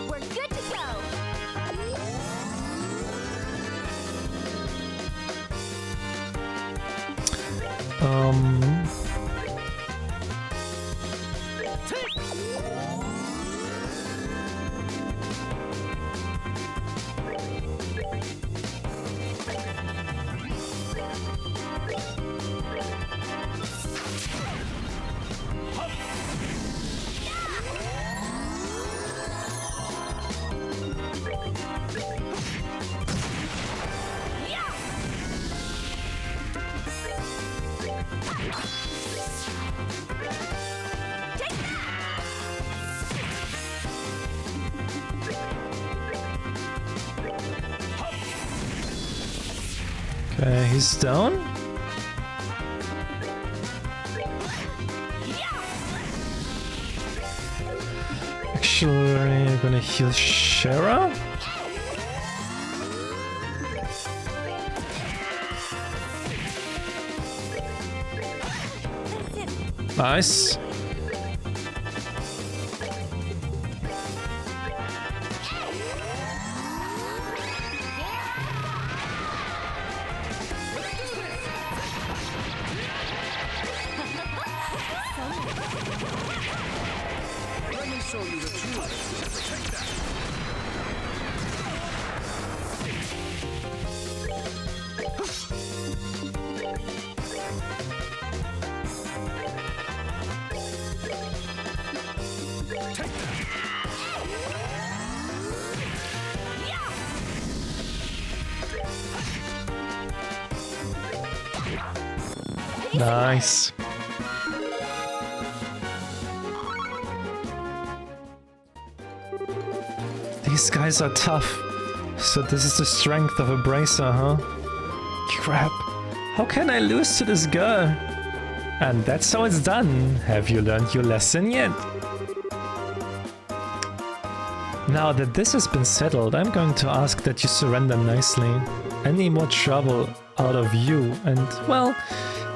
We're good to go. Okay, he's down. actually gonna heal Shara? Nice. Let me show you the truth. Take that. Nice. These guys are tough. So this is the strength of a bracer, huh? Crap. How can I lose to this girl? And that's how it's done. Have you learned your lesson yet? Now that this has been settled, I'm going to ask that you surrender nicely. Any more trouble out of you and, well,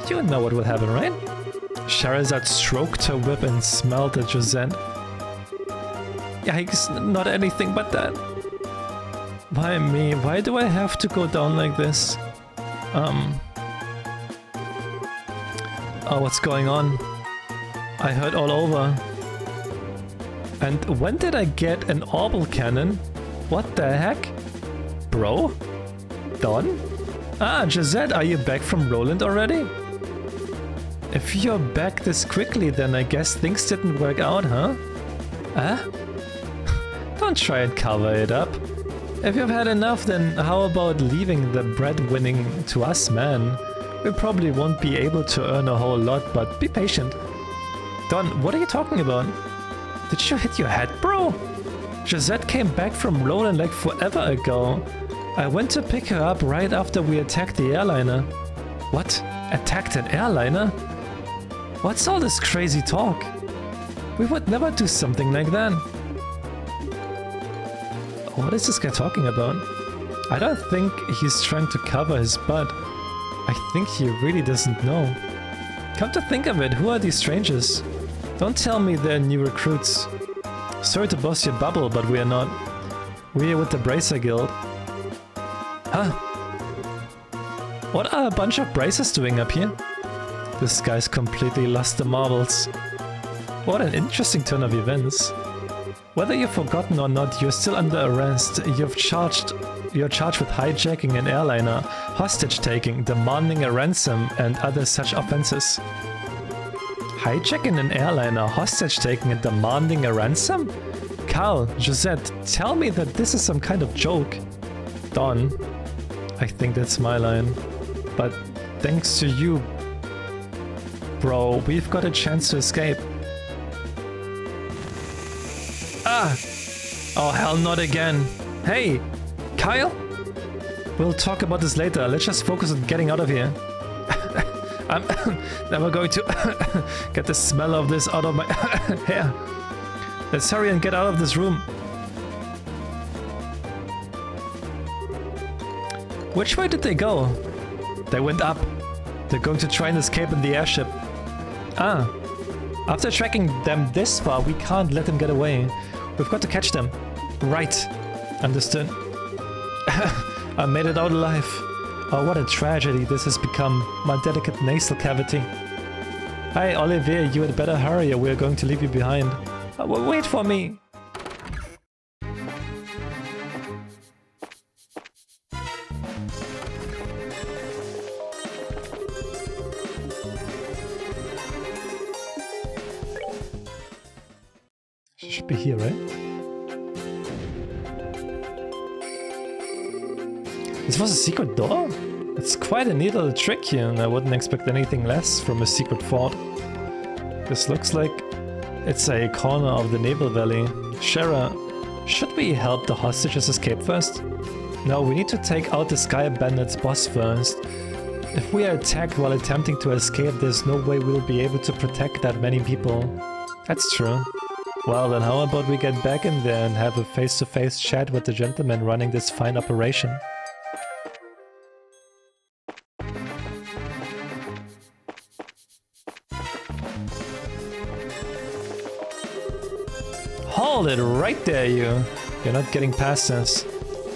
you know what will happen, right? Charizard stroked her whip and smelled at Josette. Yikes, not anything but that. Why me? Why do I have to go down like this? Oh, what's going on? I heard all over. And when did I get an orbital cannon? What the heck? Bro? Don? Ah, Josette, are you back from Roland already? If you're back this quickly, then I guess things didn't work out, huh? Huh? Don't try and cover it up. If you've had enough, then how about leaving the breadwinning to us, man? We probably won't be able to earn a whole lot, but be patient. Don, what are you talking about? Did you hit your head, bro? Josette came back from Roland like forever ago. I went to pick her up right after we attacked the airliner. What? Attacked an airliner? What's all this crazy talk? We would never do something like that. What is this guy talking about? I don't think he's trying to cover his butt. I think he really doesn't know. Come to think of it, who are these strangers? Don't tell me they're new recruits. Sorry to bust your bubble, but we are not. We're with the Bracer Guild. Huh? What are a bunch of bracers doing up here? This guy's completely lost the marbles. What an interesting turn of events. Whether you've forgotten or not, you're still under arrest. You're charged with hijacking an airliner, hostage-taking, demanding a ransom, and other such offenses. Hijacking an airliner, hostage-taking, and demanding a ransom? Carl, Josette, tell me that this is some kind of joke. Don, I think that's my line. But thanks to you, bro, we've got a chance to escape. Ah! Oh hell, not again. Hey, Kyle? We'll talk about this later. Let's just focus on getting out of here. I'm never going to get the smell of this out of my hair. Let's hurry and get out of this room. Which way did they go? They went up. They're going to try and escape in the airship. Ah. After tracking them this far, we can't let them get away. We've got to catch them. Right. Understood. I made it out alive. Oh, what a tragedy this has become. My delicate nasal cavity. Hi, Olivier, you had better hurry or we're going to leave you behind. Wait for me. She should be here, right? This was a secret door? It's quite a neat little trick here, and I wouldn't expect anything less from a secret fort. This looks like it's a corner of the Naval Valley. Shara, should we help the hostages escape first? No, we need to take out the Sky Bandit's boss first. If we are attacked while attempting to escape, there's no way we'll be able to protect that many people. That's true. Well, then how about we get back in there and have a face-to-face chat with the gentleman running this fine operation? Hold it right there, you! You're not getting past this.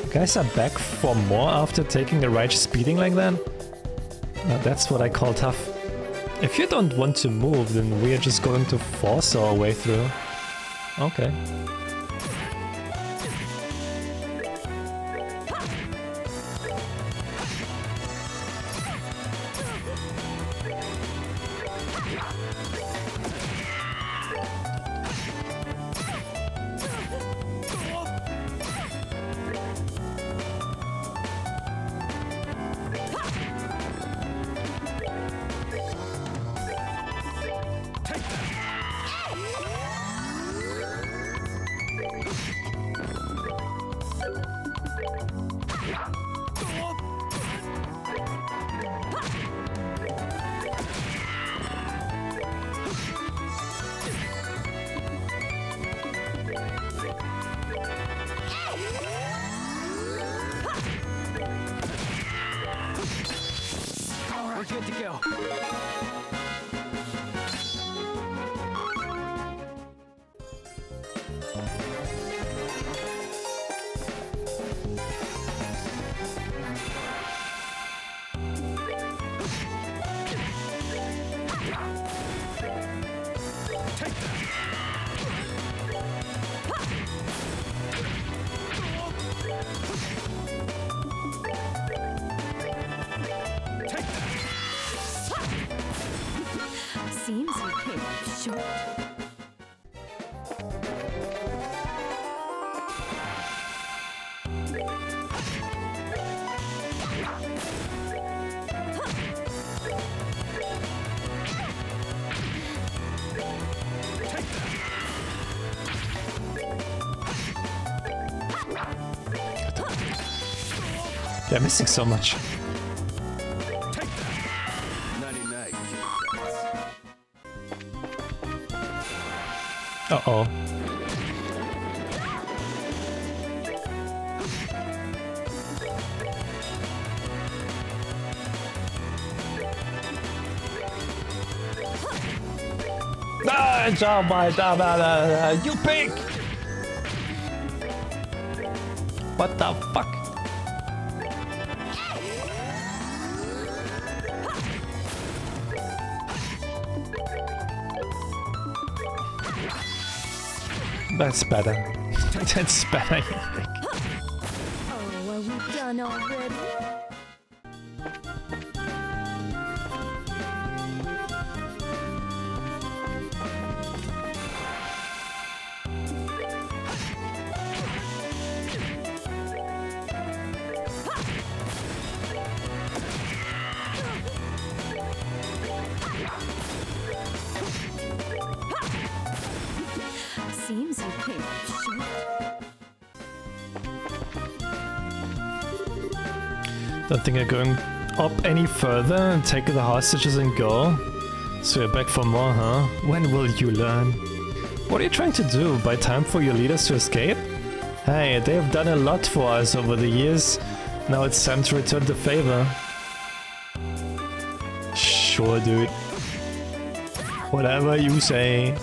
You guys are back for more after taking a righteous beating like that? Now that's what I call tough. If you don't want to move, then we are just going to force our way through. Okay. We're good to go. Seems you came up short. They're missing so much. Uh-oh. You pig! What the fuck? That's better. That's better, I think. Oh, are we done already? Seems you came up short. Don't think I'm going up any further and take the hostages and go. So you're back for more, huh? When will you learn? What are you trying to do? Buy time for your leaders to escape? Hey, they have done a lot for us over the years. Now it's time to return the favor. Sure, dude. Whatever you say.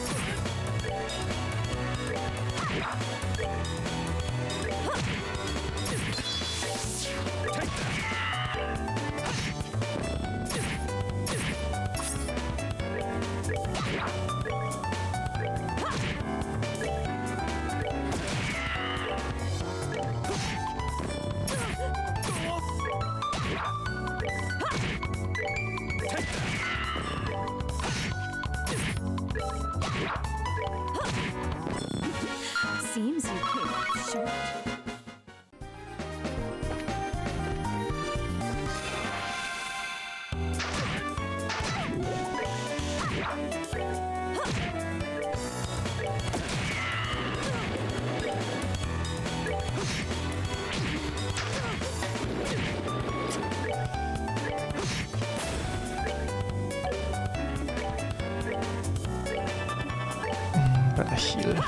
Better heal.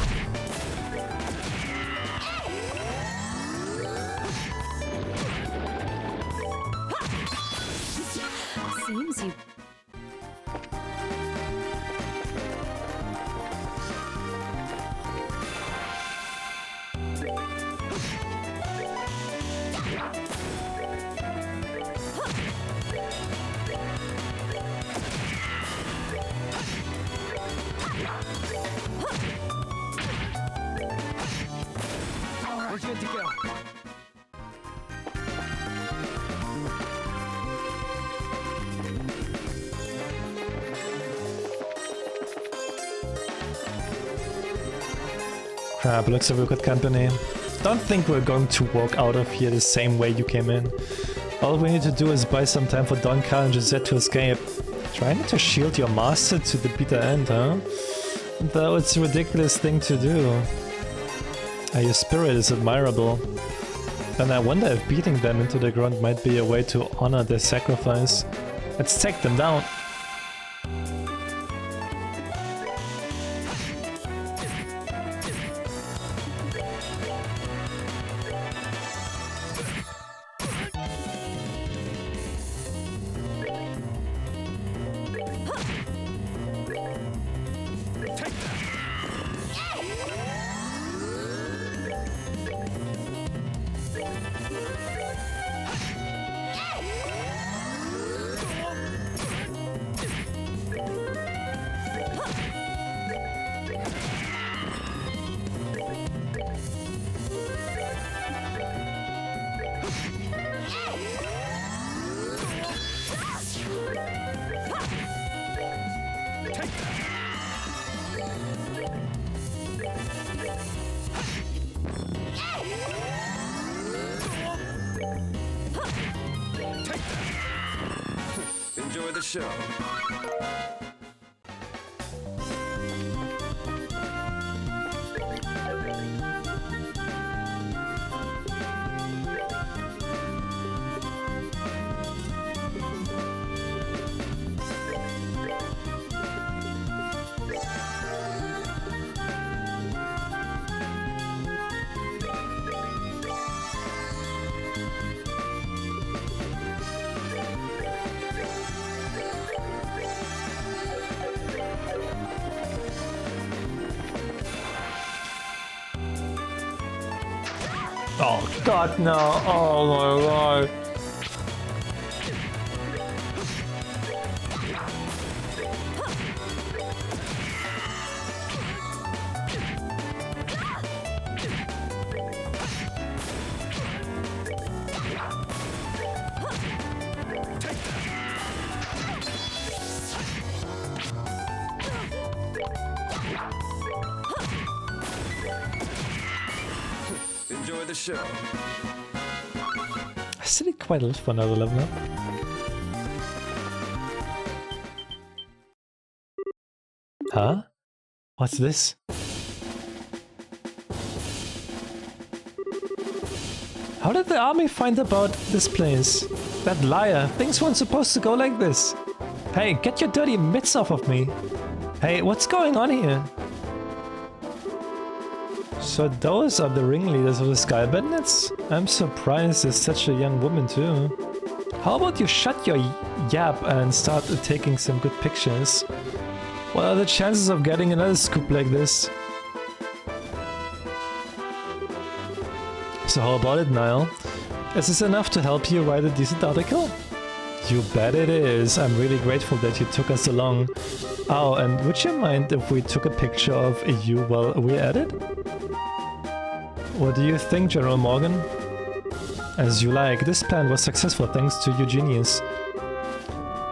Seems you. We're good to go. Crap, looks like we've got company. Don't think we're going to walk out of here the same way you came in. All we need to do is buy some time for Don, Carl, and Gisette to escape. Trying to shield your master to the bitter end, huh? Though it's a ridiculous thing to do. Your spirit is admirable. And I wonder if beating them into the ground might be a way to honor their sacrifice. Let's take them down. Enjoy the show. Oh god, no. Oh my god. Enjoy the show. I still need quite a lot for another level up. Huh? What's this? How did the army find about this place? That liar! Things weren't supposed to go like this! Hey, get your dirty mitts off of me! Hey, what's going on here? So those are the ringleaders of the Sky Bandits? I'm surprised there's such a young woman too. How about you shut your yap and start taking some good pictures? What are the chances of getting another scoop like this? So how about it, Niall? Is this enough to help you write a decent article? You bet it is. I'm really grateful that you took us along. Oh, and would you mind if we took a picture of you while we're at it? What do you think, General Morgan? As you like, this plan was successful thanks to your genius.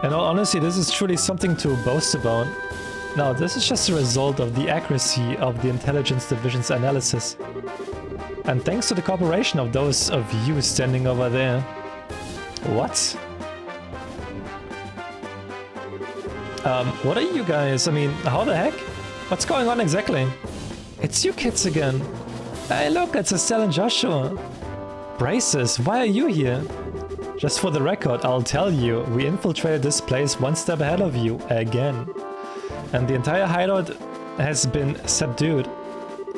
In all honesty, this is truly something to boast about. Now, this is just a result of the accuracy of the Intelligence Division's analysis. And thanks to the cooperation of those of you standing over there. What? What are you guys? I mean, how the heck? What's going on exactly? It's you kids again. Hey look, it's Estelle and Joshua. Braces, why are you here? Just for the record, I'll tell you, we infiltrated this place one step ahead of you, again. And the entire hideout has been subdued.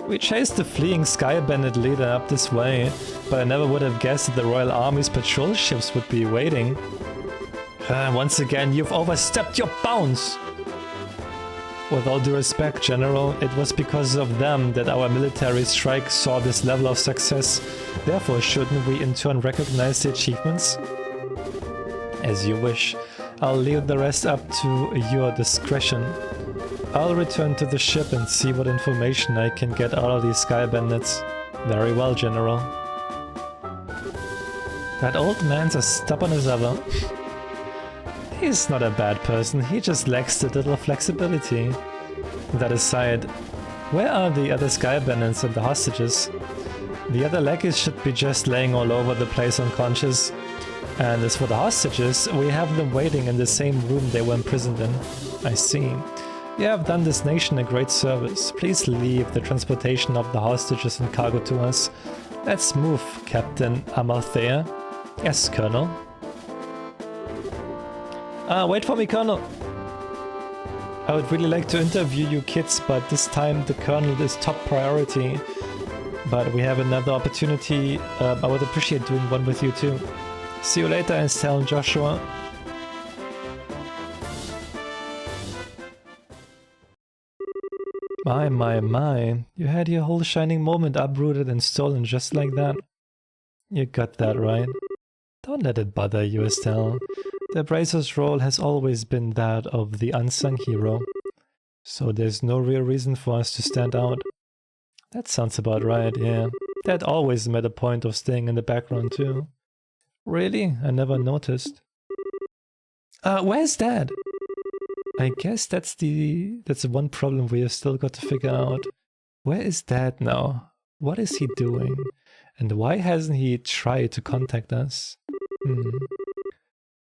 We chased the fleeing Sky Bandit leader up this way, but I never would have guessed that the Royal Army's patrol ships would be waiting. Once again, you've overstepped your bounds! With all due respect, General, it was because of them that our military strike saw this level of success. Therefore, shouldn't we in turn recognize the achievements? As you wish. I'll leave the rest up to your discretion. I'll return to the ship and see what information I can get out of these Sky Bandits. Very well, General. That old man's as stubborn as ever. He's not a bad person, he just lacks a little flexibility. That aside, where are the other Sky Bandits and the hostages? The other lackeys should be just laying all over the place unconscious. And as for the hostages, we have them waiting in the same room they were imprisoned in. I see. You have done this nation a great service. Please leave the transportation of the hostages and cargo to us. Let's move, Captain Amalthea. Yes, Colonel. Wait for me, Colonel. I would really like to interview you kids, but this time the Colonel is top priority. But we have another opportunity. I would appreciate doing one with you too. See you later, Estelle and Joshua. My. You had your whole shining moment uprooted and stolen just like that. You got that right. Don't let it bother you, Estelle. The Bracer's role has always been that of the unsung hero. So there's no real reason for us to stand out. That sounds about right, yeah. Dad always made a point of staying in the background too. Really? I never noticed. Where's Dad? I guess that's the one problem we have still got to figure out. Where is Dad now? What is he doing? And why hasn't he tried to contact us?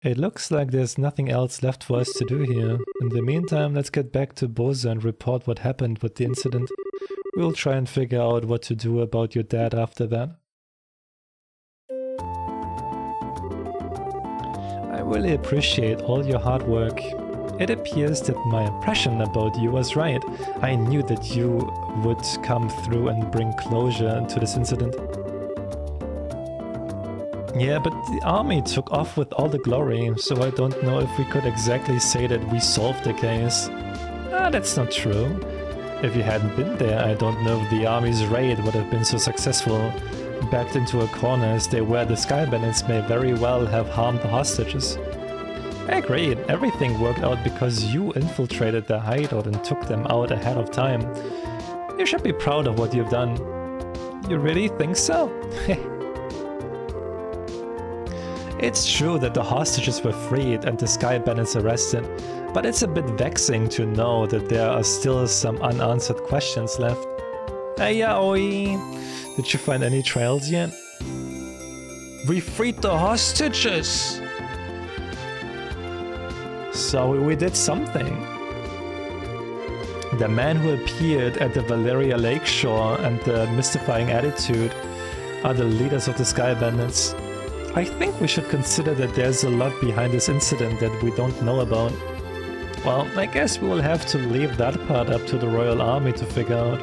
It looks like there's nothing else left for us to do here. In the meantime, let's get back to Boza and report what happened with the incident. We'll try and figure out what to do about your dad after that. I really appreciate all your hard work. It appears that my impression about you was right. I knew that you would come through and bring closure to this incident. Yeah, but the army took off with all the glory, so I don't know if we could exactly say that we solved the case. That's not true. If you hadn't been there, I don't know if the army's raid would have been so successful. Backed into a corner as they were, the Sky Bandits may very well have harmed the hostages. Agreed, everything worked out because you infiltrated their hideout and took them out ahead of time. You should be proud of what you've done. You really think so? It's true that the hostages were freed and the Sky Bandits arrested, but it's a bit vexing to know that there are still some unanswered questions left. Hey Yaoi! Did you find any trails yet? We freed the hostages! So we did something. The man who appeared at the Valeria Lakeshore and the mystifying attitude are the leaders of the Sky Bandits. I think we should consider that there's a lot behind this incident that we don't know about. Well, I guess we will have to leave that part up to the Royal Army to figure out.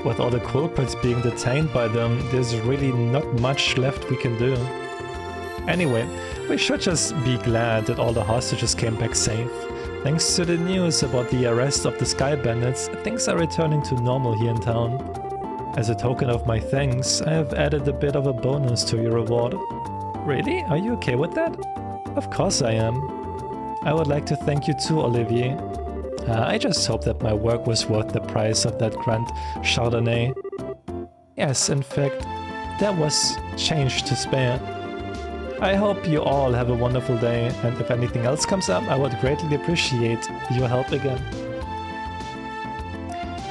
With all the culprits being detained by them, there's really not much left we can do. Anyway, we should just be glad that all the hostages came back safe. Thanks to the news about the arrest of the Sky Bandits, things are returning to normal here in town. As a token of my thanks, I have added a bit of a bonus to your reward. Really? Are you okay with that? Of course I am. I would like to thank you too, Olivier. I just hope that my work was worth the price of that Grand Chardonnay. Yes, in fact, there was change to spare. I hope you all have a wonderful day, and if anything else comes up, I would greatly appreciate your help again.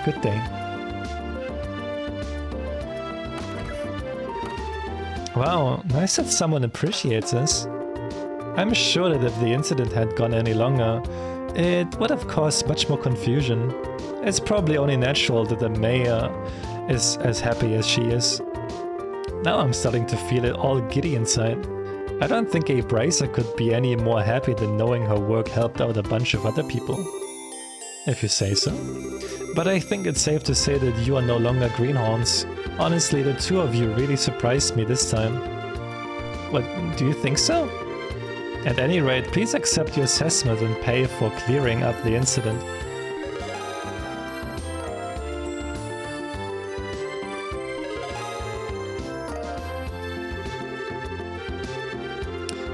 Good day. Wow, nice that someone appreciates us. I'm sure that if the incident had gone any longer, it would have caused much more confusion. It's probably only natural that the mayor is as happy as she is. Now I'm starting to feel it all giddy inside. I don't think a Bracer could be any more happy than knowing her work helped out a bunch of other people. if you say so. But I think it's safe to say that you are no longer greenhorns. Honestly, the two of you really surprised me this time. What, do you think so? At any rate, please accept your assessment and pay for clearing up the incident.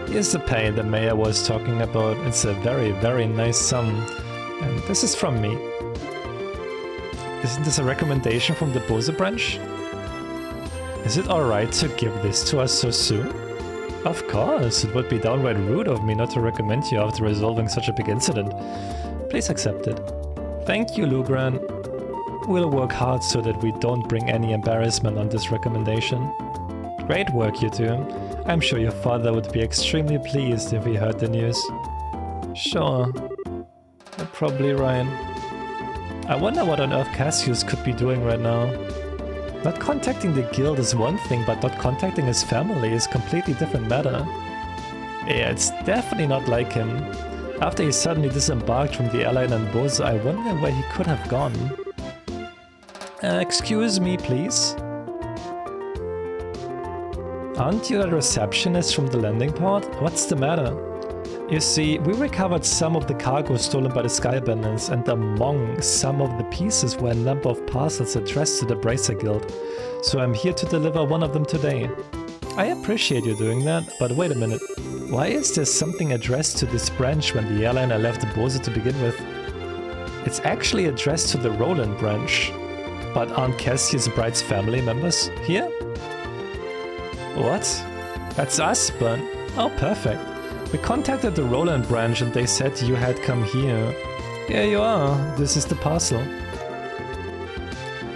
Here's the pay the mayor was talking about. It's a very, very nice sum. And this is from me. Isn't this a recommendation from the Bose branch? Is it alright to give this to us so soon? Of course, it would be downright rude of me not to recommend you after resolving such a big incident. Please accept it. Thank you, Lugran. We'll work hard so that we don't bring any embarrassment on this recommendation. Great work, you two. I'm sure your father would be extremely pleased if he heard the news. Sure. You're probably right. I wonder what on earth Cassius could be doing right now. Not contacting the guild is one thing, but not contacting his family is a completely different matter. Yeah, it's definitely not like him. After he suddenly disembarked from the airline on Bose, I wonder where he could have gone. Excuse me, please? Aren't you a receptionist from the landing port? What's the matter? You see, we recovered some of the cargo stolen by the Sky Bandits, and among some of the pieces were a number of parcels addressed to the Bracer Guild, so I'm here to deliver one of them today. I appreciate you doing that, but wait a minute. Why is there something addressed to this branch when the airliner left Bose to begin with? It's actually addressed to the Roland branch. But aren't Cassius Bright's family members here? What? That's us, but... Oh, perfect. We contacted the Roland branch and they said you had come here. Here you are. This is the parcel.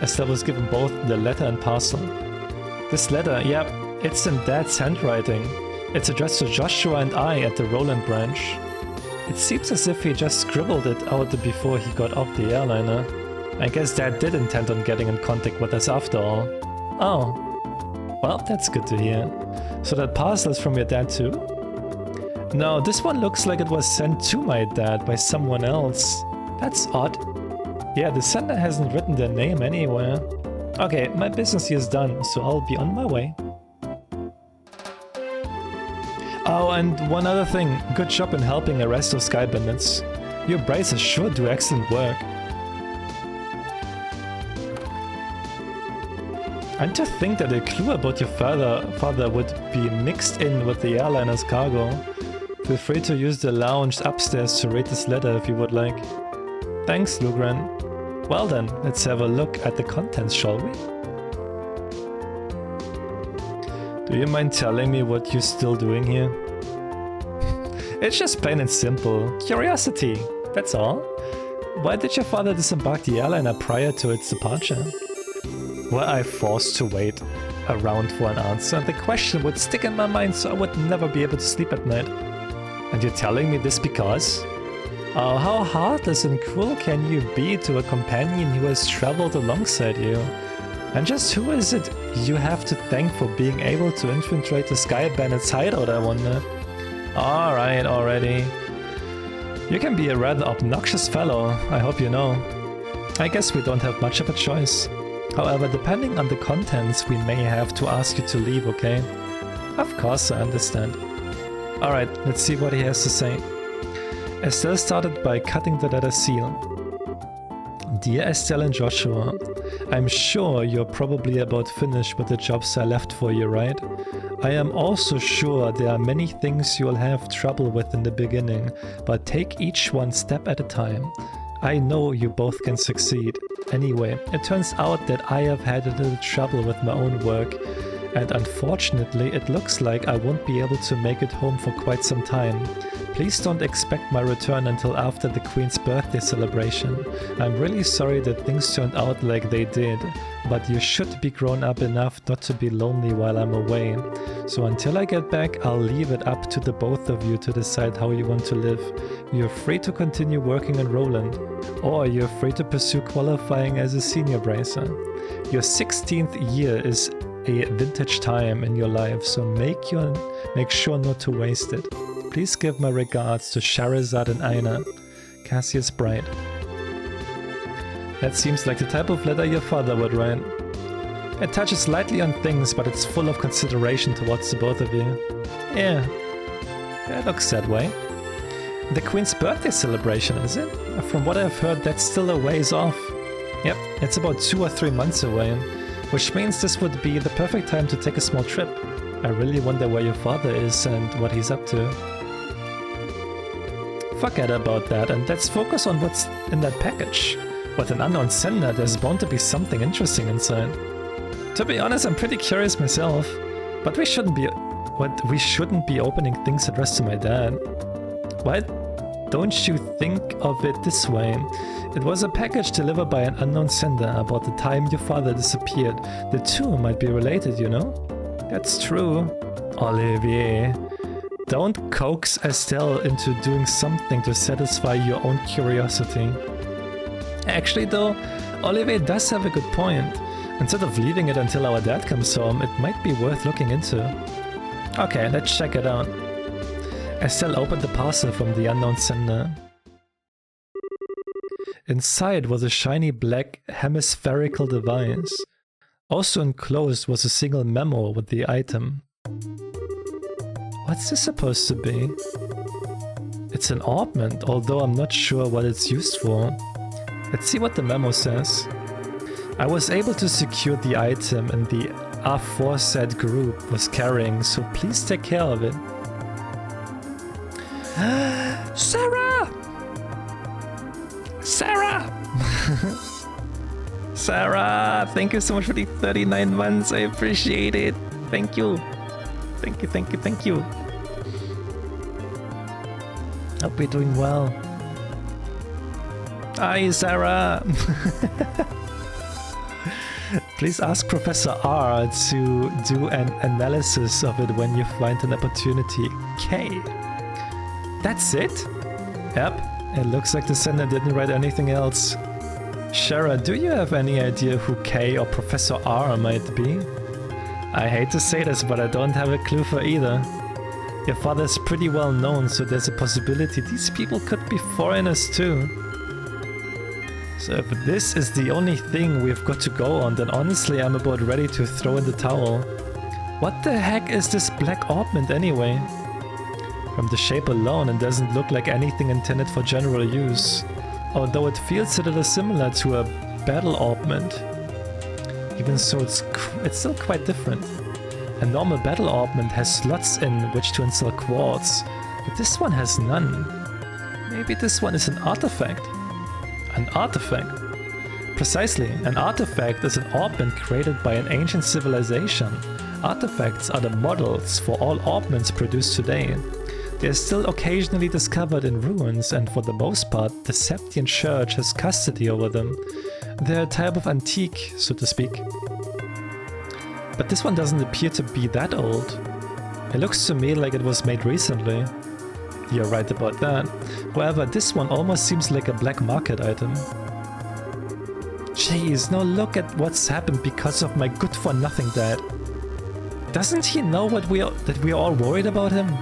Estelle was given both the letter and parcel. This letter, yep, it's in Dad's handwriting. It's addressed to Joshua and I at the Roland branch. It seems as if he just scribbled it out before he got off the airliner. I guess Dad did intend on getting in contact with us after all. Oh. Well, that's good to hear. So that parcel is from your dad too? No, this one looks like it was sent to my dad by someone else. That's odd. Yeah, the sender hasn't written their name anywhere. Okay, my business here is done, so I'll be on my way. Oh, and one other thing. Good job in helping arrest those Sky Bandits. Your bracers sure do excellent work. And to think that a clue about your father would be mixed in with the airliner's cargo. Feel free to use the lounge upstairs to read this letter if you would like. Thanks, Lugran. Well then, let's have a look at the contents, shall we? Do you mind telling me what you're still doing here? It's just plain and simple. Curiosity, that's all. Why did your father disembark the airliner prior to its departure? Were I forced to wait around for an answer, the question would stick in my mind so I would never be able to sleep at night. And you're telling me this because? Oh, how heartless and cruel can you be to a companion who has traveled alongside you? And just who is it you have to thank for being able to infiltrate the Sky Bandit's hideout, I wonder? Alright, already. You can be a rather obnoxious fellow, I hope you know. I guess we don't have much of a choice. However, depending on the contents, we may have to ask you to leave, okay? Of course, I understand. Alright, let's see what he has to say. Estelle started by cutting the letter seal. Dear Estelle and Joshua, I'm sure you're probably about finished with the jobs I left for you, right? I am also sure there are many things you'll have trouble with in the beginning, but take each one step at a time. I know you both can succeed. Anyway, it turns out that I have had a little trouble with my own work, and unfortunately it looks like I won't be able to make it home for quite some time. Please don't expect my return until after the Queen's birthday celebration. I'm really sorry that things turned out like they did, but you should be grown up enough not to be lonely while I'm away. So until I get back, I'll leave it up to the both of you to decide how you want to live. You're free to continue working in Roland, or you're free to pursue qualifying as a senior bracer. Your 16th year is a vintage time in your life, so make sure not to waste it. Please give my regards to Charizard and Aina. Cassius Bright. That seems like the type of letter your father would write. It touches lightly on things, but it's full of consideration towards the both of you. Yeah, it looks that way. The Queen's birthday celebration, is it? From what I've heard, that's still a ways off. Yep, it's about 2 or 3 months away, which means this would be the perfect time to take a small trip. I really wonder where your father is and what he's up to. Forget about that and let's focus on what's in that package. With an unknown sender, there's bound to be something interesting inside. To be honest, I'm pretty curious myself, but we shouldn't be opening things addressed to my dad. Why don't you think of it this way? It was a package delivered by an unknown sender about the time your father disappeared. The two might be related, you know? That's true. Olivier, don't coax Estelle into doing something to satisfy your own curiosity. Actually though, Olivier does have a good point. Instead of leaving it until our dad comes home, it might be worth looking into. Okay, let's check it out. Estelle opened the parcel from the unknown sender. Inside was a shiny black hemispherical device. Also enclosed was a single memo with the item. What's this supposed to be? It's an orbment, although I'm not sure what it's used for. Let's see what the memo says. I was able to secure the item and the aforesaid group was carrying, so please take care of it. Sarah! Sarah! Sarah! Thank you so much for the 39 months, I appreciate it. Thank you. Thank you, thank you, thank you. Hope you're doing well. Hi, Sarah! Please ask Professor R to do an analysis of it when you find an opportunity. K. That's it? Yep, it looks like the sender didn't write anything else. Shara, do you have any idea who K or Professor R might be? I hate to say this, but I don't have a clue for either. Your father's pretty well known, so there's a possibility these people could be foreigners too. So if this is the only thing we've got to go on, then honestly I'm about ready to throw in the towel. What the heck is this black orbment anyway? From the shape alone, it doesn't look like anything intended for general use, although it feels a little similar to a battle orbment. Even so, it's still quite different. A normal battle orbment has slots in which to install quartz, but this one has none. Maybe this one is an artifact. An artifact? Precisely, an artifact is an orbment created by an ancient civilization. Artifacts are the models for all orbments produced today. They are still occasionally discovered in ruins, and for the most part, the Septian Church has custody over them. They're a type of antique, so to speak. But this one doesn't appear to be that old. It looks to me like it was made recently. You're right about that. However, this one almost seems like a black market item. Jeez, now look at what's happened because of my good-for-nothing dad. Doesn't he know that we are all worried about him?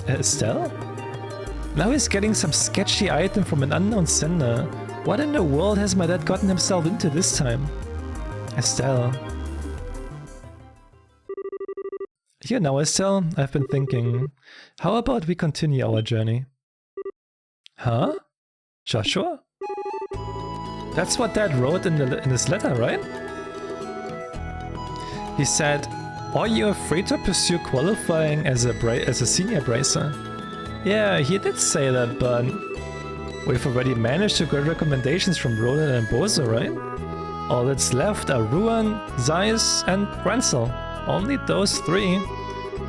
Estelle? Now he's getting some sketchy item from an unknown sender. What in the world has my dad gotten himself into this time? Estelle. You know, Estelle, I've been thinking, how about we continue our journey? Huh? Joshua? That's what Dad wrote in his letter, right? He said, "Are you afraid to pursue qualifying as a senior bracer?" Yeah, he did say that, but we've already managed to get recommendations from Roland and Bozo, right? All that's left are Ruan, Zeiss, and Ransel. Only those three.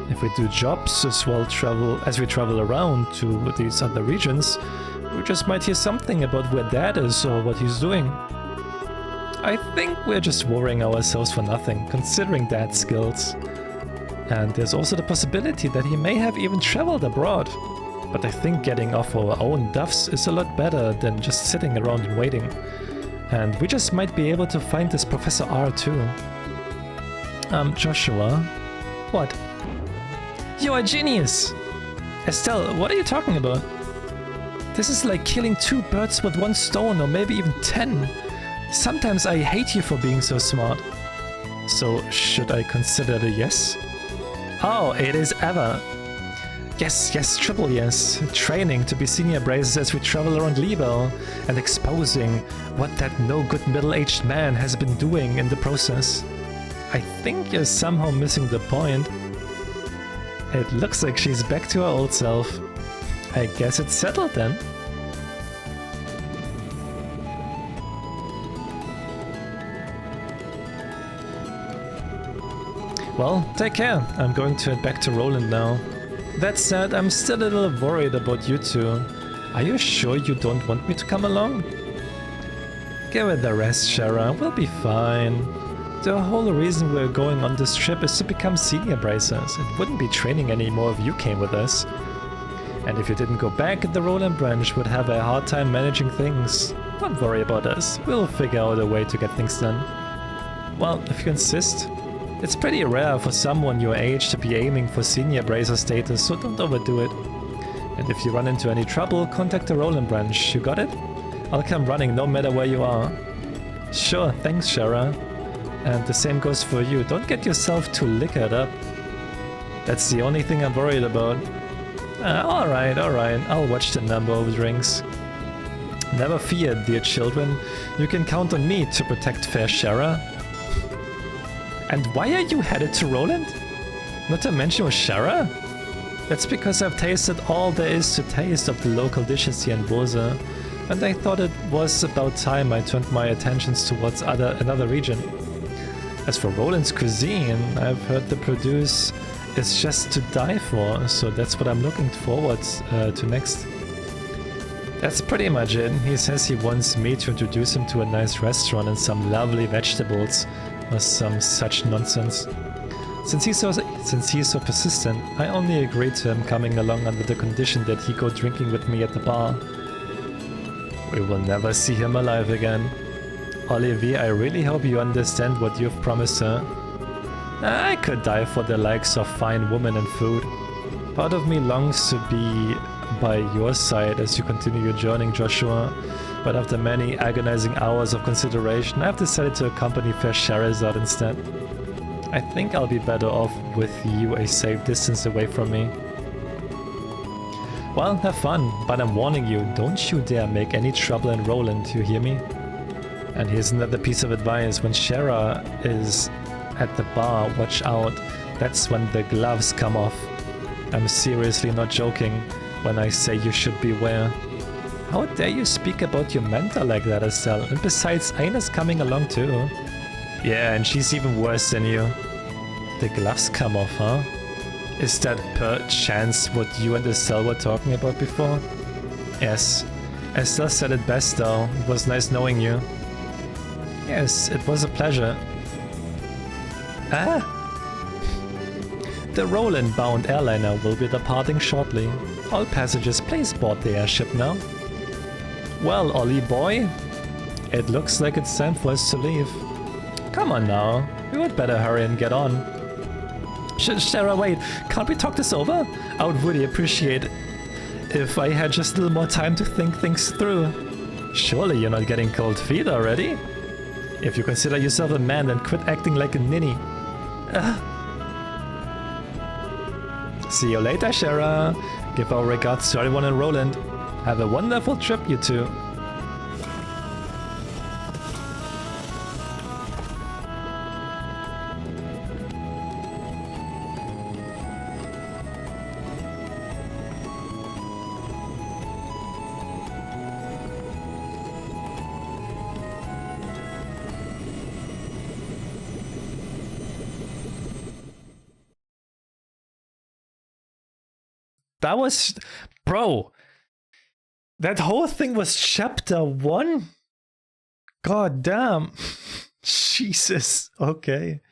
If we do jobs as we travel around to these other regions, we just might hear something about where Dad is or what he's doing. I think we're just worrying ourselves for nothing, considering Dad's skills. And there's also the possibility that he may have even traveled abroad. But I think getting off our own duffs is a lot better than just sitting around and waiting. And we just might be able to find this Professor R too. Joshua? What? You're a genius! Estelle, what are you talking about? This is like killing 2 birds with 1 stone, or maybe even 10. Sometimes I hate you for being so smart. So, should I consider it a yes? Oh, it is ever. Yes, yes, triple yes. Training to be senior braces as we travel around Liebel and exposing what that no-good middle-aged man has been doing in the process. I think you're somehow missing the point. It looks like she's back to her old self. I guess it's settled then. Well, take care. I'm going to head back to Roland now. That said, I'm still a little worried about you two. Are you sure you don't want me to come along? Give it the rest, Shara. We'll be fine. The whole reason we're going on this trip is to become senior bracers. It wouldn't be training anymore if you came with us. And if you didn't go back, the Roland branch would have a hard time managing things. Don't worry about us. We'll figure out a way to get things done. Well, if you insist. It's pretty rare for someone your age to be aiming for senior bracer status, so don't overdo it. And if you run into any trouble, contact the Roland branch. You got it? I'll come running no matter where you are. Sure, thanks, Shara. And the same goes for you. Don't get yourself too liquored up. That's the only thing I'm worried about. Alright. I'll watch the number of drinks. Never fear, dear children. You can count on me to protect fair Shara. And why are you headed to Roland? Not to mention with Shara? That's because I've tasted all there is to taste of the local dishes here in Bose, and I thought it was about time I turned my attentions towards another region. As for Roland's cuisine, I've heard the produce is just to die for, so that's what I'm looking forward to next. That's pretty much it. He says he wants me to introduce him to a nice restaurant and some lovely vegetables, or some such nonsense. Since he's so persistent, I only agreed to him coming along under the condition that he go drinking with me at the bar. We will never see him alive again. Olivier, I really hope you understand what you've promised her. I could die for the likes of fine women and food. Part of me longs to be by your side as you continue your journey, Joshua, but after many agonizing hours of consideration, I've decided to accompany fair Charizard instead. I think I'll be better off with you a safe distance away from me. Well, have fun, but I'm warning you, don't you dare make any trouble in Roland, you hear me? And here's another piece of advice, when Shara is at the bar, watch out, that's when the gloves come off. I'm seriously not joking when I say you should beware. How dare you speak about your mentor like that, Estelle? And besides, Aina's coming along too. Yeah, and she's even worse than you. The gloves come off, huh? Is that per chance what you and Estelle were talking about before? Yes. Estelle said it best though. It was nice knowing you. Yes, it was a pleasure. Ah! The Roland-bound airliner will be departing shortly. All passengers please board the airship now. Well, Ollie boy, it looks like it's time for us to leave. Come on now, we would better hurry and get on. Shara, wait, can't we talk this over? I would really appreciate if I had just a little more time to think things through. Surely you're not getting cold feet already? If you consider yourself a man, then quit acting like a ninny. See you later, Shara. Give our regards to everyone in Roland. Have a wonderful trip, you two. That was... Bro! That whole thing was chapter 1? God damn. Jesus. Okay.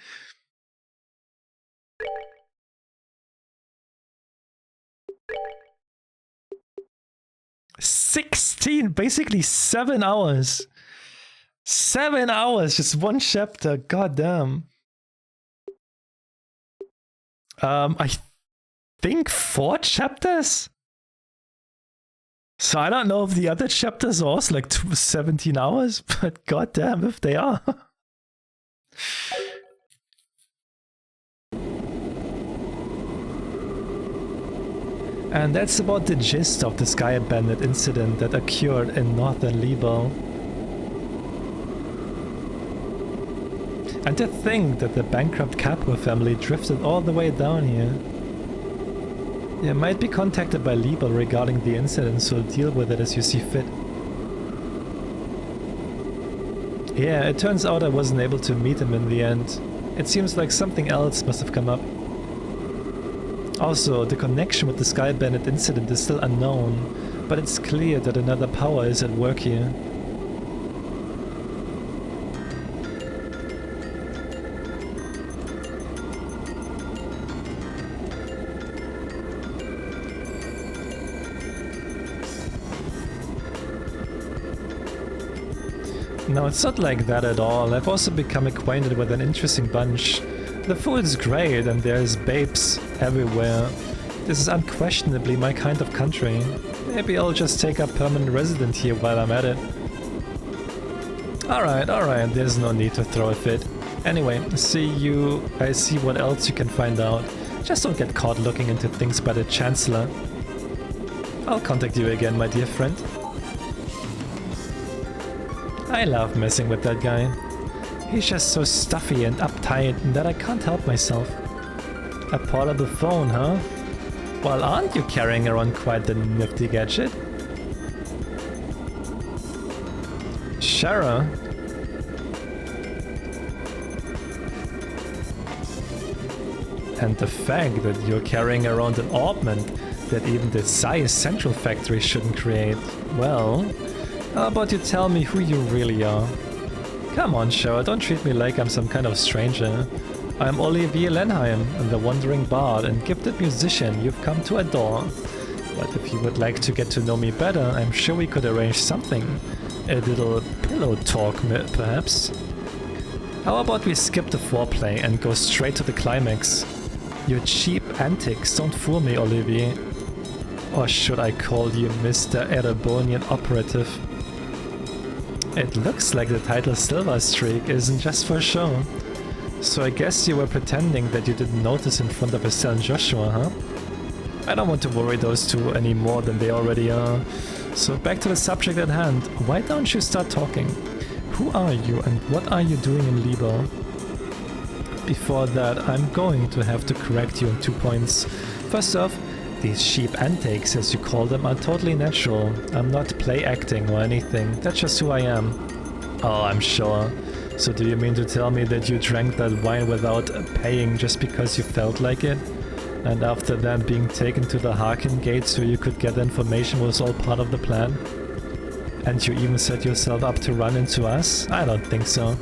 Basically 7 hours. 7 hours, just one chapter. God damn. I think 4 chapters? So I don't know if the other chapters are also like 17 hours, but goddamn if they are. And that's about the gist of the Sky Bandit incident that occurred in northern Libo. And to think that the bankrupt Capua family drifted all the way down here. You might be contacted by Libo regarding the incident, so deal with it as you see fit. Yeah, it turns out I wasn't able to meet him in the end. It seems like something else must have come up. Also, the connection with the Sky Bandit incident is still unknown, but it's clear that another power is at work here. No, it's not like that at all. I've also become acquainted with an interesting bunch. The food's great and there's babes everywhere. This is unquestionably my kind of country. Maybe I'll just take up permanent resident here while I'm at it. Alright, there's no need to throw a fit. Anyway, I see what else you can find out. Just don't get caught looking into things by the Chancellor. I'll contact you again, my dear friend. I love messing with that guy. He's just so stuffy and uptight that I can't help myself. A portable phone, huh? Well, aren't you carrying around quite the nifty gadget? Shara? And the fact that you're carrying around an orbment that even the Zeiss Central Factory shouldn't create. Well, how about you tell me who you really are? Come on, Shara, don't treat me like I'm some kind of stranger. I'm Olivier Lenheim, the wandering bard and gifted musician you've come to adore. But if you would like to get to know me better, I'm sure we could arrange something. A little pillow talk, perhaps? How about we skip the foreplay and go straight to the climax? Your cheap antics don't fool me, Olivier. Or should I call you Mr. Erebonian Operative? It looks like the title Silver Streak isn't just for show. So I guess you were pretending that you didn't notice in front of Estelle and Joshua, huh? I don't want to worry those two any more than they already are. So back to the subject at hand. Why don't you start talking? Who are you and what are you doing in Libo? Before that, I'm going to have to correct you on 2 points. First off, these sheep antics, as you call them, are totally natural. I'm not play acting or anything, that's just who I am. Oh, I'm sure. So do you mean to tell me that you drank that wine without paying just because you felt like it? And after that being taken to the Harkin Gate so you could get the information was all part of the plan? And you even set yourself up to run into us? I don't think so.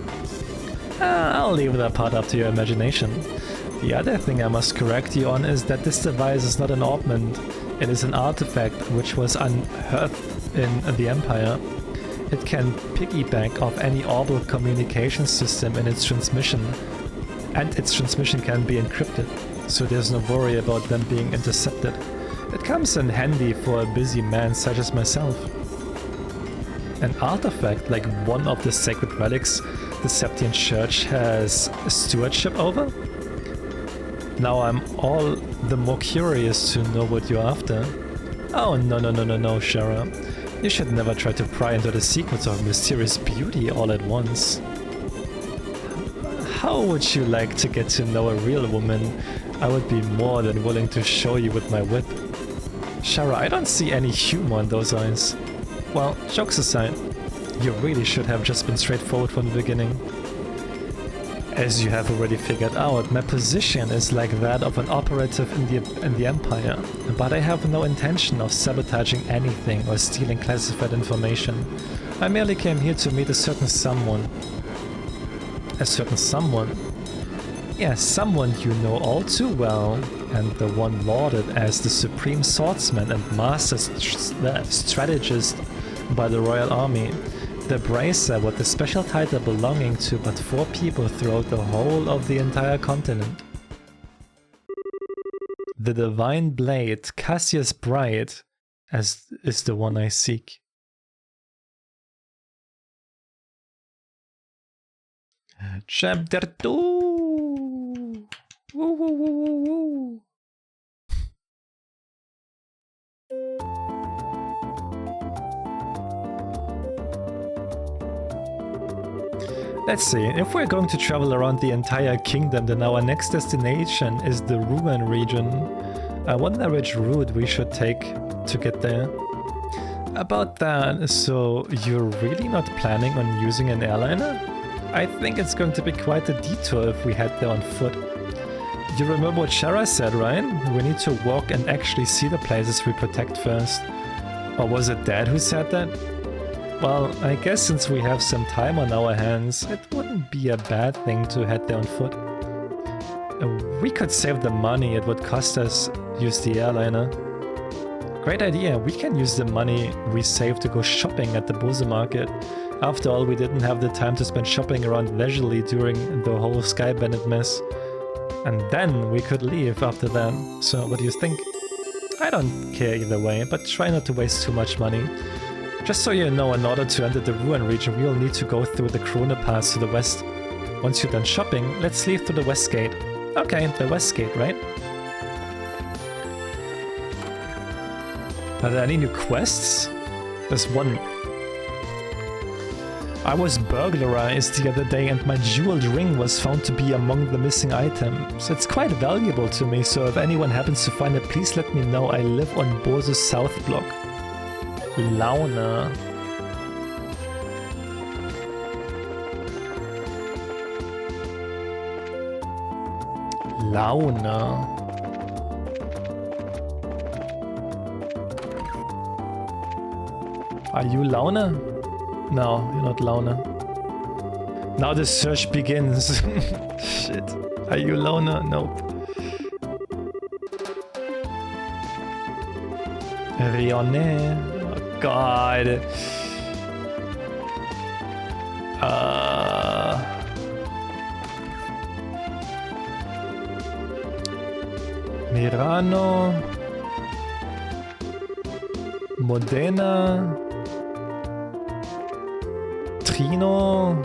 I'll leave that part up to your imagination. The other thing I must correct you on is that this device is not an orbment. It is an artifact which was unearthed in the Empire. It can piggyback off any orbital communication system in its transmission, and its transmission can be encrypted, so there's no worry about them being intercepted. It comes in handy for a busy man such as myself. An artifact like one of the sacred relics the Septian Church has stewardship over? Now I'm all the more curious to know what you're after. Oh no, Shara. You should never try to pry into the secrets of mysterious beauty all at once. How would you like to get to know a real woman? I would be more than willing to show you with my whip. Shara, I don't see any humor in those eyes. Well, jokes aside, you really should have just been straightforward from the beginning. As you have already figured out, my position is like that of an operative in the Empire, but I have no intention of sabotaging anything or stealing classified information. I merely came here to meet a certain someone. A certain someone? Yes, someone you know all too well, and the one lauded as the supreme swordsman and master strategist by the Royal Army. The bracer with the special title belonging to but 4 people throughout the whole of the entire continent. The divine blade, Cassius Bright, as is the one I seek. Chapter 2! Woo, woo, woo, woo, woo. Let's see, if we're going to travel around the entire kingdom, then our next destination is the Ruin region. I wonder which route we should take to get there. About that, so you're really not planning on using an airliner? I think it's going to be quite a detour if we head there on foot. You remember what Shara said, right? We need to walk and actually see the places we protect first. Or was it Dad who said that? Well, I guess since we have some time on our hands, it wouldn't be a bad thing to head there on foot. We could save the money it would cost us use the airliner. Great idea, we can use the money we saved to go shopping at the Bose market. After all, we didn't have the time to spend shopping around leisurely during the whole Sky Bennett mess. And then we could leave after that. So what do you think? I don't care either way, but try not to waste too much money. Just so you know, in order to enter the Ruin region, we'll need to go through the Krone Pass to the west. Once you're done shopping, let's leave through the west gate. Okay, the west gate, right? Are there any new quests? There's one. I was burglarized the other day and my jeweled ring was found to be among the missing items. It's quite valuable to me, so if anyone happens to find it, please let me know. I live on Bose's South Block. Laune. Laune. Are you Laune? No, you're not Laune. Now the search begins. Shit. Are you Laune? Nope. Rionne. Oh god. Mirano. Modena. Trino.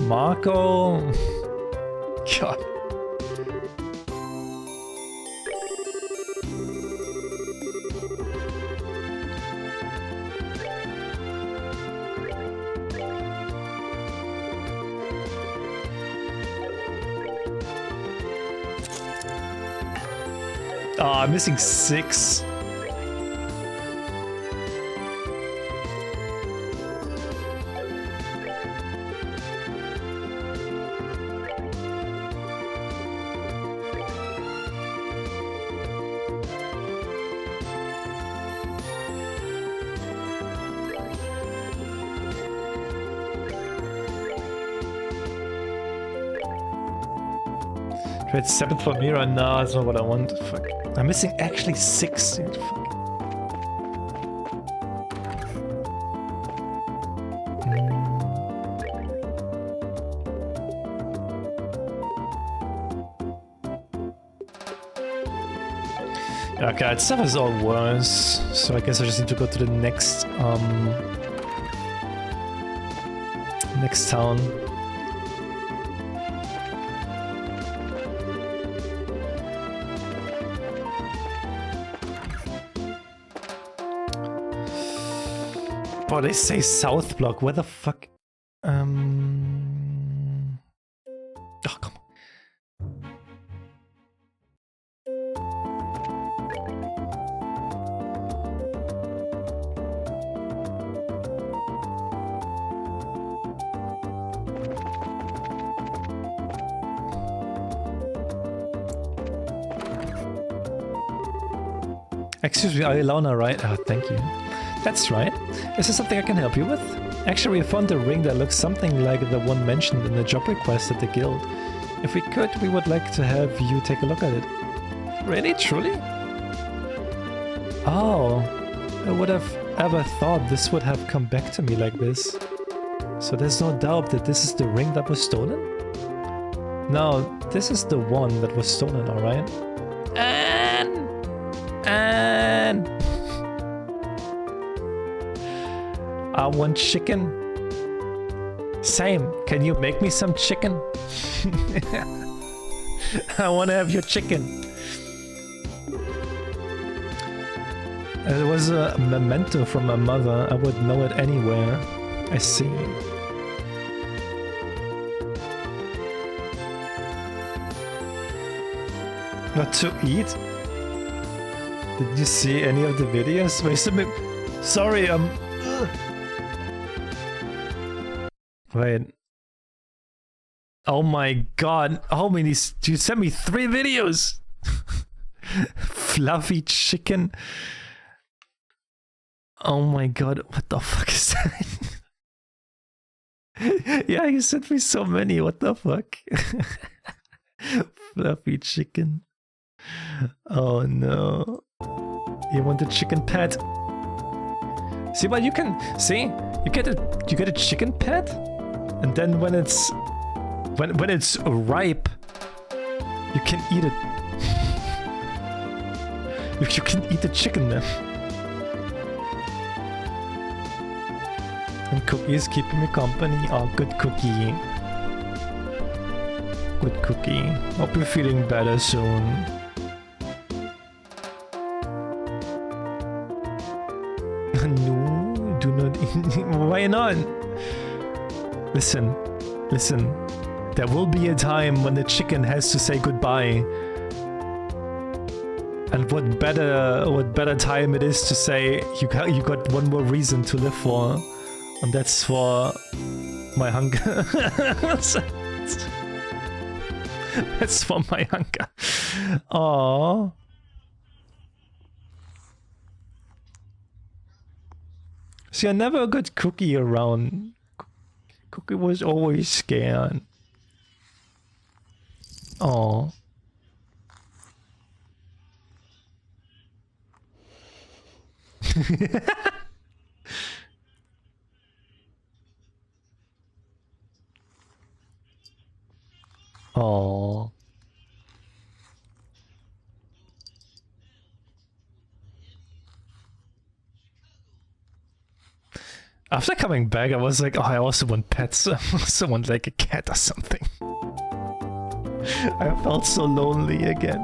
Marco. God. Ah, I'm missing 6. Trade 7 for Mira? No, that's not what I want. Fuck. I'm missing actually 6, dude. Fuck. Okay, that stuff is all worse. So I guess I just need to go to the next next town. Oh, they say South Block. Where the fuck? Oh, come on. Excuse me, are you Launa, right? Oh, thank you. That's right. Is there something I can help you with? Actually, we found a ring that looks something like the one mentioned in the job request at the guild. If we could, we would like to have you take a look at it. Really? Truly? Oh, I would have ever thought this would have come back to me like this. So there's no doubt that this is the ring that was stolen? No, this is the one that was stolen, alright? And I want chicken. Same, can you make me some chicken? I want to have your chicken. It was a memento from my mother. I would know it anywhere. I see. Not to eat? Did you see any of the videos? Sorry, Wait. Oh my god. How many? You sent me 3 videos! Fluffy chicken. Oh my god. What the fuck is that? Yeah, you sent me so many. What the fuck? Fluffy chicken. Oh no. You want the chicken pet? See what you can see? You get a chicken pet, and then when it's ripe, you can eat it. You can eat the chicken then. And Cookie's keeping me company. Oh, good Cookie. Good Cookie. Hope you're feeling better soon. No, do not eat. Why not? Listen. There will be a time when the chicken has to say goodbye. And what better time it is to say you got one more reason to live for, and that's for my hunger. That's for my hunger. Aww. See, I never got Cookie around. Cookie was always scared. Aww. Aww. After coming back, I was like, oh, I also want pets. I also want like a cat or something. I felt so lonely again.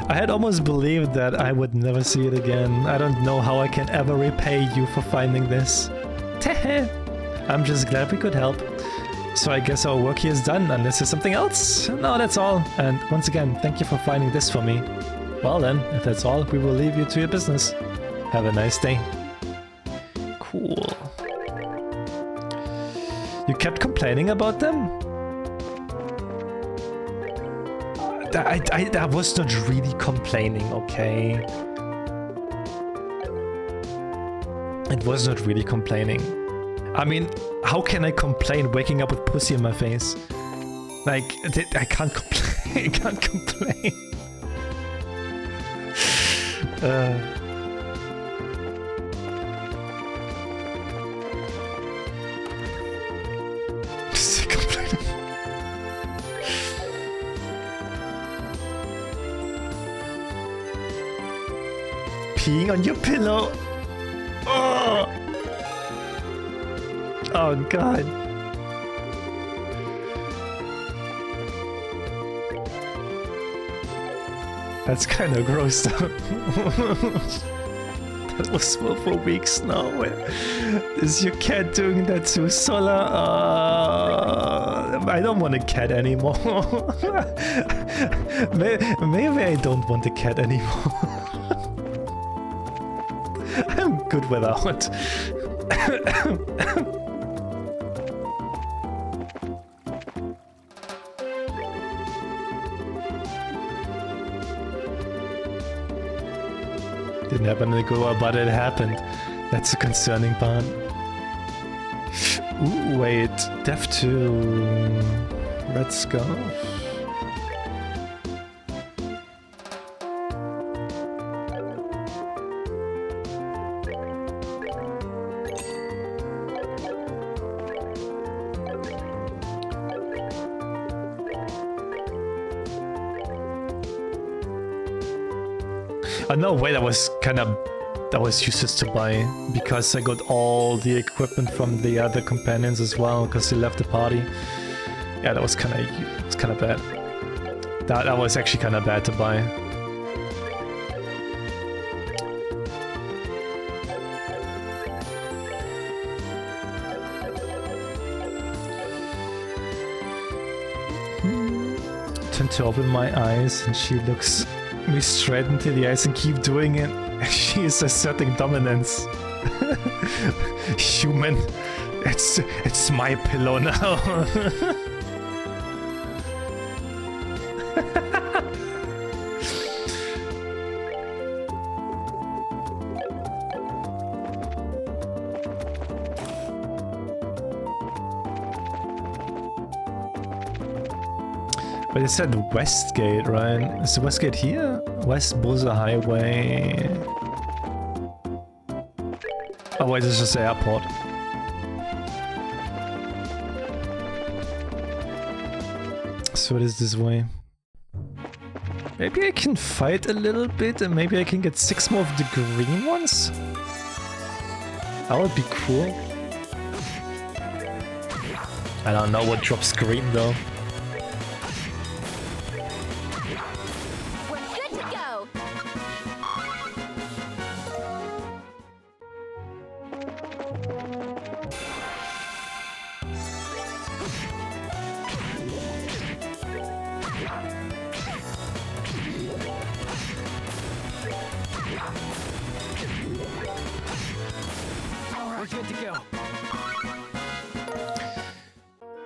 I had almost believed that I would never see it again. I don't know how I can ever repay you for finding this. I'm just glad we could help. So I guess our work here is done, unless there's something else. No, that's all. And once again, thank you for finding this for me. Well then, if that's all, we will leave you to your business. Have a nice day. Cool. You kept complaining about them? I was not really complaining, okay? It was not really complaining. I mean, how can I complain waking up with pussy in my face? Like, I can't complain. I can't complain. Sick complaining. Peeing on your pillow. Oh, oh god. That's kind of gross though. That was for weeks now. Is your cat doing that too, Sola? I don't want a cat anymore. Maybe I don't want a cat anymore. I'm good without. Didn't happen to go, but it happened. That's the concerning part. Ooh, wait. Dev 2. Let's go. Oh no, wait, that was useless to buy because I got all the equipment from the other companions as well because they left the party. Yeah, that was kind of bad. That was actually kind of bad to buy. Tend to open my eyes and she looks me straight into the eyes and keep doing it. She is asserting dominance. Human, it's my pillow now. But it said Westgate, right? Is the Westgate here? West Busa Highway. Oh wait, this is just the airport. So it is this way. Maybe I can fight a little bit and maybe I can get 6 more of the green ones? That would be cool. I don't know what drops green though.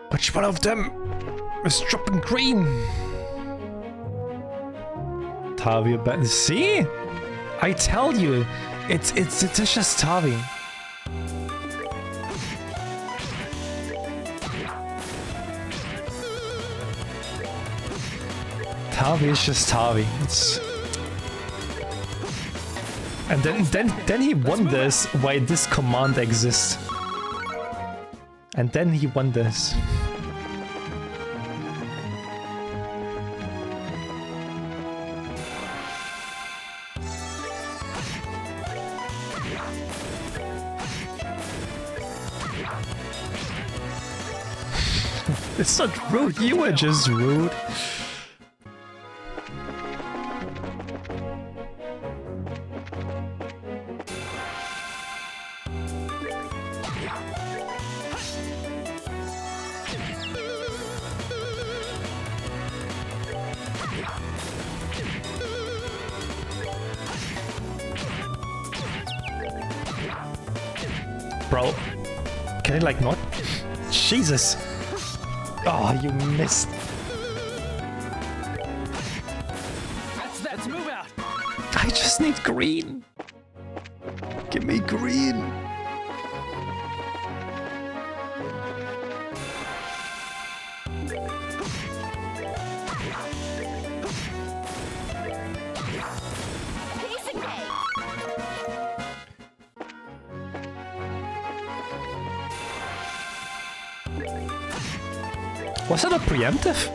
Which one of them is dropping green? Tavi, see? I tell you, it's just Tavi. Tavi is just Tavi. And then he wonders why this command exists. And then he wonders. It's not rude, you were just rude. Bro, can it like not? Jesus! Oh, you missed. Let's move out. I just need green. Give me green. Was that a preemptive?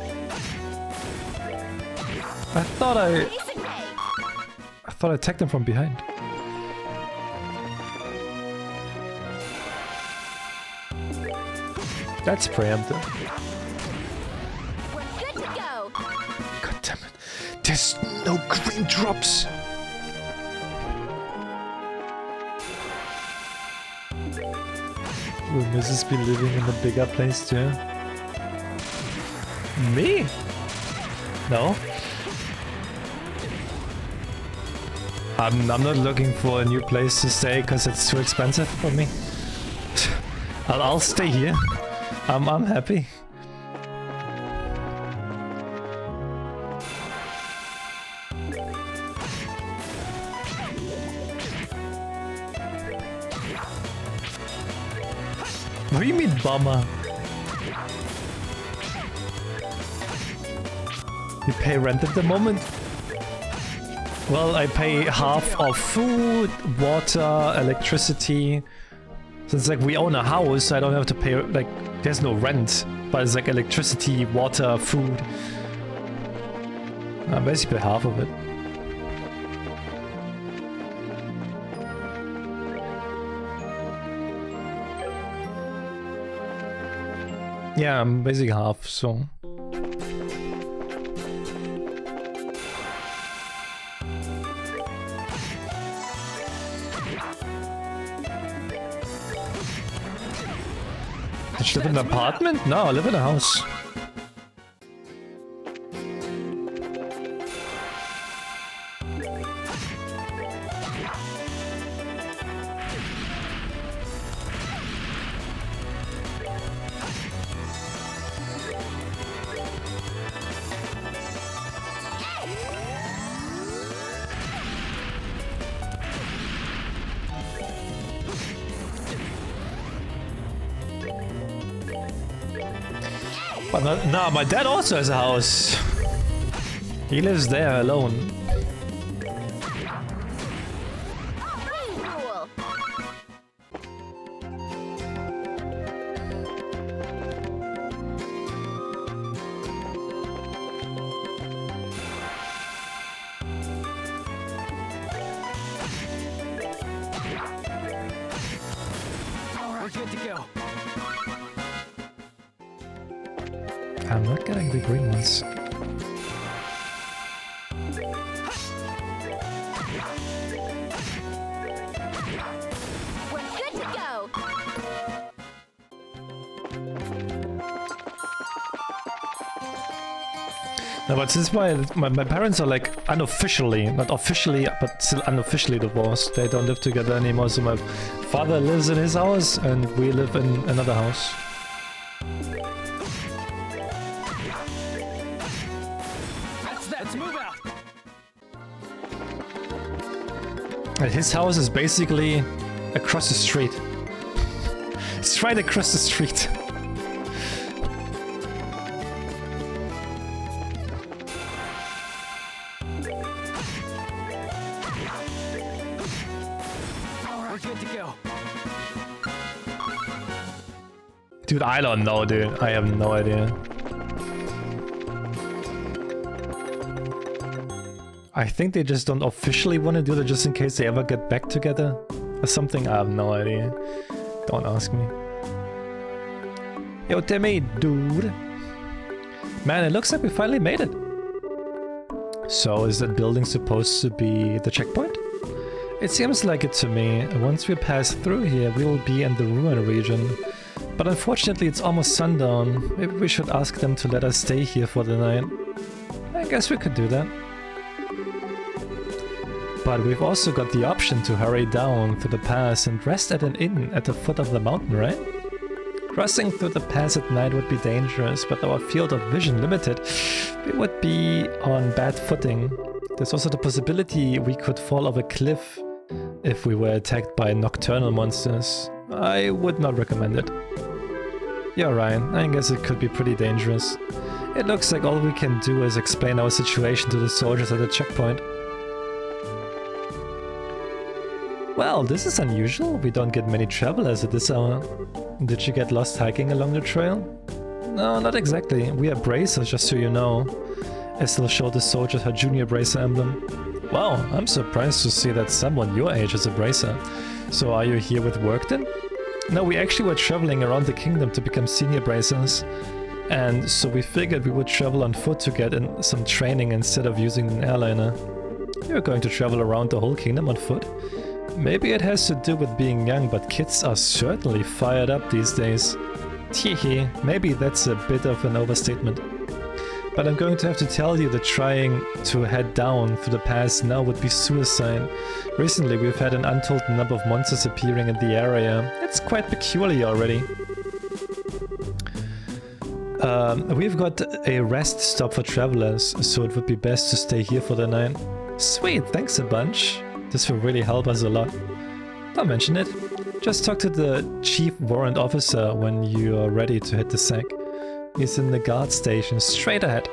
I thought I attacked him from behind. That's preemptive. We're good to go. God damn it. There's no green drops. Will Mizuz be living in a bigger place too? Me? No. I'm not looking for a new place to stay because it's too expensive for me. I'll stay here. I'm happy. What do you mean, bummer? You pay rent at the moment? Well, I pay half of food, water, electricity. So it's like we own a house, I don't have to pay, like, there's no rent. But it's like electricity, water, food. I basically half of it. Yeah, I'm basically half, so... Did you live in an apartment? No, I live in a house. But no, my dad also has a house. He lives there alone. Cool. We're good to go. I'm not getting the green ones. We're good to go. No, but since my parents are like unofficially, not officially, but still unofficially divorced. They don't live together anymore, so my father lives in his house and we live in another house. Let's move out. And his house is basically across the street. It's right across the street. We're good to go. Dude, I don't know, dude. I have no idea. I think they just don't officially want to do that just in case they ever get back together or something. I have no idea. Don't ask me. Yo, Timmy, dude. Man, it looks like we finally made it. So, is that building supposed to be the checkpoint? It seems like it to me. Once we pass through here, we will be in the ruin region. But unfortunately, it's almost sundown. Maybe we should ask them to let us stay here for the night. I guess we could do that. But we've also got the option to hurry down through the pass and rest at an inn at the foot of the mountain, right? Crossing through the pass at night would be dangerous, but our field of vision limited, we would be on bad footing. There's also the possibility we could fall off a cliff if we were attacked by nocturnal monsters. I would not recommend it. Yeah, Ryan, I guess it could be pretty dangerous. It looks like all we can do is explain our situation to the soldiers at the checkpoint. Well, this is unusual. We don't get many travelers at this hour. Did you get lost hiking along the trail? No, not exactly. We are bracers, just so you know. Estelle showed the soldiers her junior bracer emblem. Wow, I'm surprised to see that someone your age is a bracer. So are you here with work then? No, we actually were traveling around the kingdom to become senior bracers. And so we figured we would travel on foot to get in some training instead of using an airliner. You're going to travel around the whole kingdom on foot? Maybe it has to do with being young, but kids are certainly fired up these days. Teehee, maybe that's a bit of an overstatement. But I'm going to have to tell you that trying to head down through the pass now would be suicide. Recently we've had an untold number of monsters appearing in the area. It's quite peculiar already. We've got a rest stop for travelers, so it would be best to stay here for the night. Sweet, thanks a bunch. This will really help us a lot. Don't mention it. Just talk to the chief warrant officer when you are ready to hit the sack. He's in the guard station, straight ahead.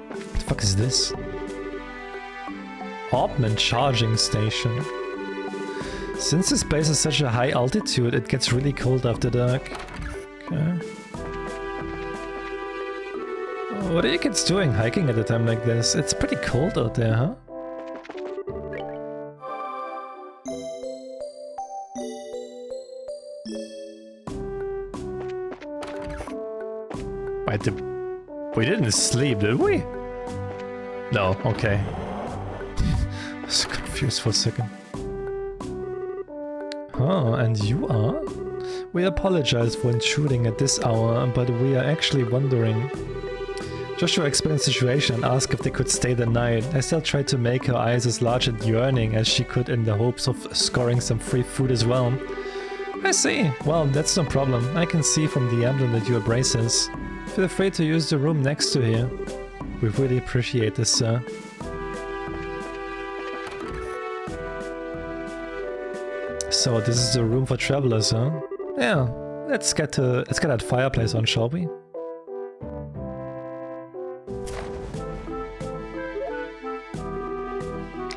What the fuck is this? Orpman charging station. Since this base is such a high altitude, it gets really cold after dark. Okay. What are you kids doing hiking at a time like this? It's pretty cold out there, huh? Wait, we didn't sleep, did we? No, okay. I was confused for a second. Oh, and you are? We apologize for intruding at this hour, but we are actually wondering. Joshua explained the situation and asked if they could stay the night. Estelle tried to make her eyes as large and yearning as she could in the hopes of scoring some free food as well. I see. Well, that's no problem. I can see from the emblem that you are braces. Feel free to use the room next to here. We really appreciate this, sir. So this is the room for travelers, huh? Yeah. Let's get that fireplace on, shall we?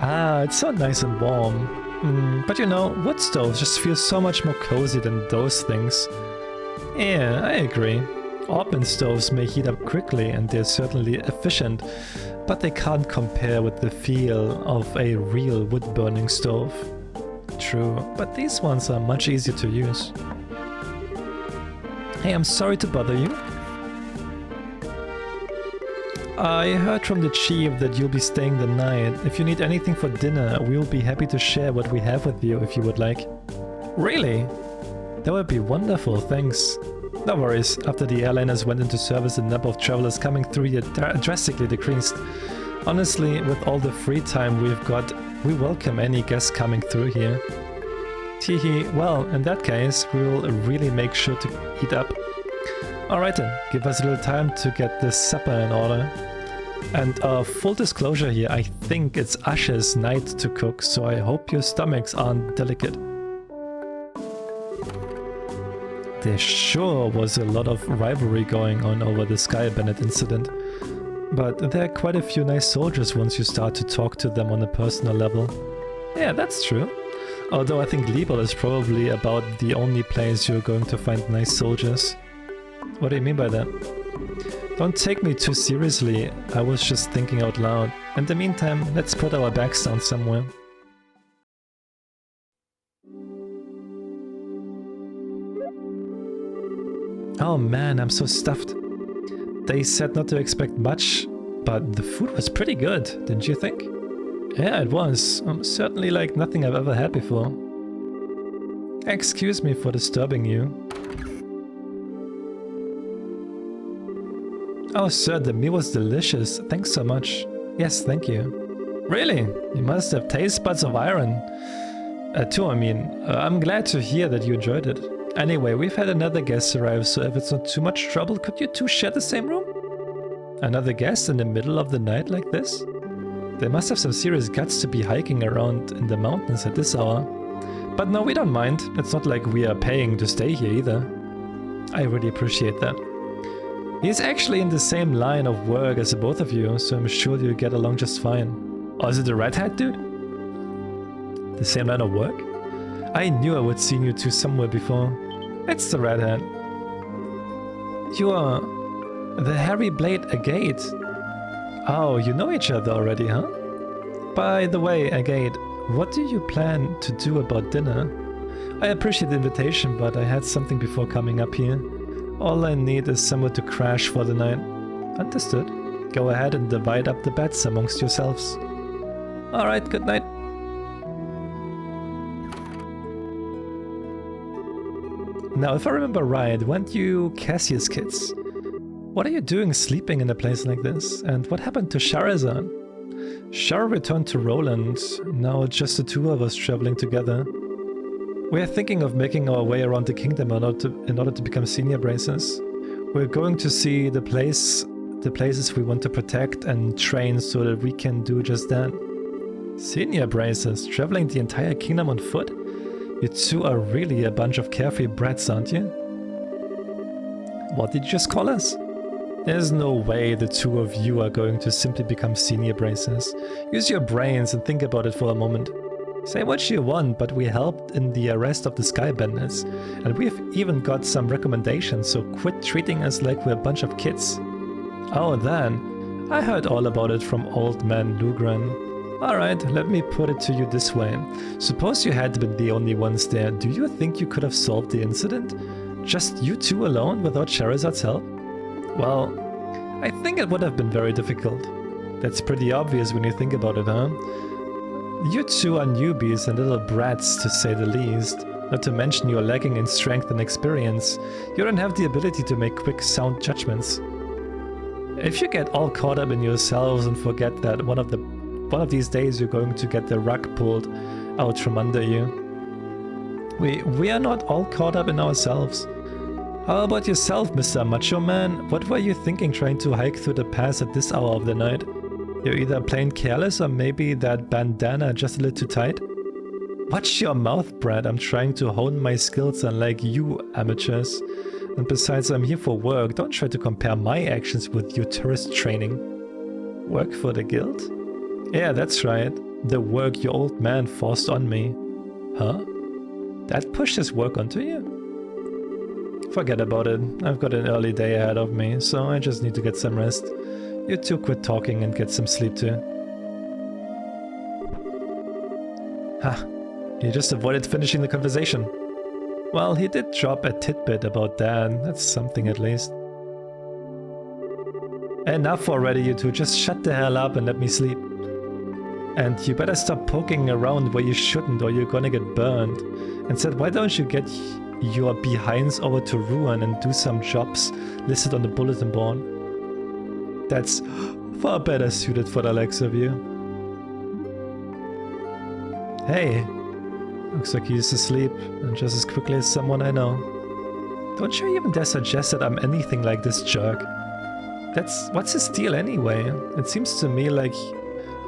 Ah, it's so nice and warm. But you know, wood stoves just feel so much more cozy than those things. Yeah, I agree. Open stoves may heat up quickly and they're certainly efficient, but they can't compare with the feel of a real wood-burning stove. True, but these ones are much easier to use. Hey, I'm sorry to bother you. I heard from the chief that you'll be staying the night. If you need anything for dinner, we'll be happy to share what we have with you if you would like. Really? That would be wonderful, thanks. No worries, after the airliners went into service, the number of travelers coming through here drastically decreased. Honestly, with all the free time we've got, we welcome any guests coming through here. Teehee, well, in that case, we will really make sure to eat up. Alright then, give us a little time to get this supper in order. And full disclosure here, I think it's Ash's night to cook, so I hope your stomachs aren't delicate. There sure was a lot of rivalry going on over the Sky Bennett incident. But there are quite a few nice soldiers once you start to talk to them on a personal level. Yeah, that's true. Although I think Liebel is probably about the only place you're going to find nice soldiers. What do you mean by that? Don't take me too seriously, I was just thinking out loud. In the meantime, let's put our bags down somewhere. Oh man, I'm so stuffed. They said not to expect much, but the food was pretty good, didn't you think? Yeah, it was. Certainly like nothing I've ever had before. Excuse me for disturbing you. Oh sir, the meal was delicious. Thanks so much. Yes, thank you. Really? You must have taste buds of iron. Too, I mean. I'm glad to hear that you enjoyed it. Anyway, we've had another guest arrive, so if it's not too much trouble, could you two share the same room? Another guest in the middle of the night like this? They must have some serious guts to be hiking around in the mountains at this hour. But no, we don't mind. It's not like we are paying to stay here either. I really appreciate that. He's actually in the same line of work as the both of you, so I'm sure you'll get along just fine. Oh, is it the redhead dude? The same line of work? I knew I would seen you two somewhere before. It's the redhead. You are the Harry Blade Agate. Oh, you know each other already, huh? By the way, Agate, what do you plan to do about dinner? I appreciate the invitation, but I had something before coming up here. All I need is somewhere to crash for the night. Understood. Go ahead and divide up the beds amongst yourselves. Alright, good night. Now, if I remember right, weren't you Cassius kids? What are you doing sleeping in a place like this? And what happened to Charizard? Char returned to Roland. Now it's just the two of us traveling together. We are thinking of making our way around the kingdom in order to become senior bracers. We're going to see the places we want to protect and train so that we can do just that. Senior bracers, traveling the entire kingdom on foot? You two are really a bunch of carefree brats, aren't you? What did you just call us? There's no way the two of you are going to simply become senior bracers. Use your brains and think about it for a moment. Say what you want, but we helped in the arrest of the Skybenders, and we've even got some recommendations, so quit treating us like we're a bunch of kids. Oh, then, I heard all about it from old man Lugran. Alright, let me put it to you this way. Suppose you had been the only ones there, do you think you could have solved the incident? Just you two alone without Charizard's help? Well, I think it would have been very difficult. That's pretty obvious when you think about it, huh? You two are newbies and little brats, to say the least. Not to mention you're lacking in strength and experience. You don't have the ability to make quick, sound judgments. If you get all caught up in yourselves and forget that one of these days you're going to get the rug pulled out from under you. We are not all caught up in ourselves. How about yourself, Mr. Macho Man? What were you thinking trying to hike through the pass at this hour of the night? You're either plain careless or maybe that bandana just a little too tight? Watch your mouth, Brad. I'm trying to hone my skills unlike you amateurs. And besides, I'm here for work. Don't try to compare my actions with your tourist training. Work for the guild? Yeah, that's right. The work your old man forced on me. Huh? That pushed his work onto you? Forget about it. I've got an early day ahead of me, so I just need to get some rest. You two quit talking and get some sleep too. Ha! You just avoided finishing the conversation. Well, he did drop a tidbit about that. That's something at least. Enough already, you two. Just shut the hell up and let me sleep. And you better stop poking around where you shouldn't or you're gonna get burned. And said, why don't you get your behinds over to Ruin and do some jobs listed on the bulletin board? That's far better suited for the likes of you. Hey, looks like he's asleep, and just as quickly as someone I know. Don't you even dare suggest that I'm anything like this jerk. What's his deal anyway? It seems to me like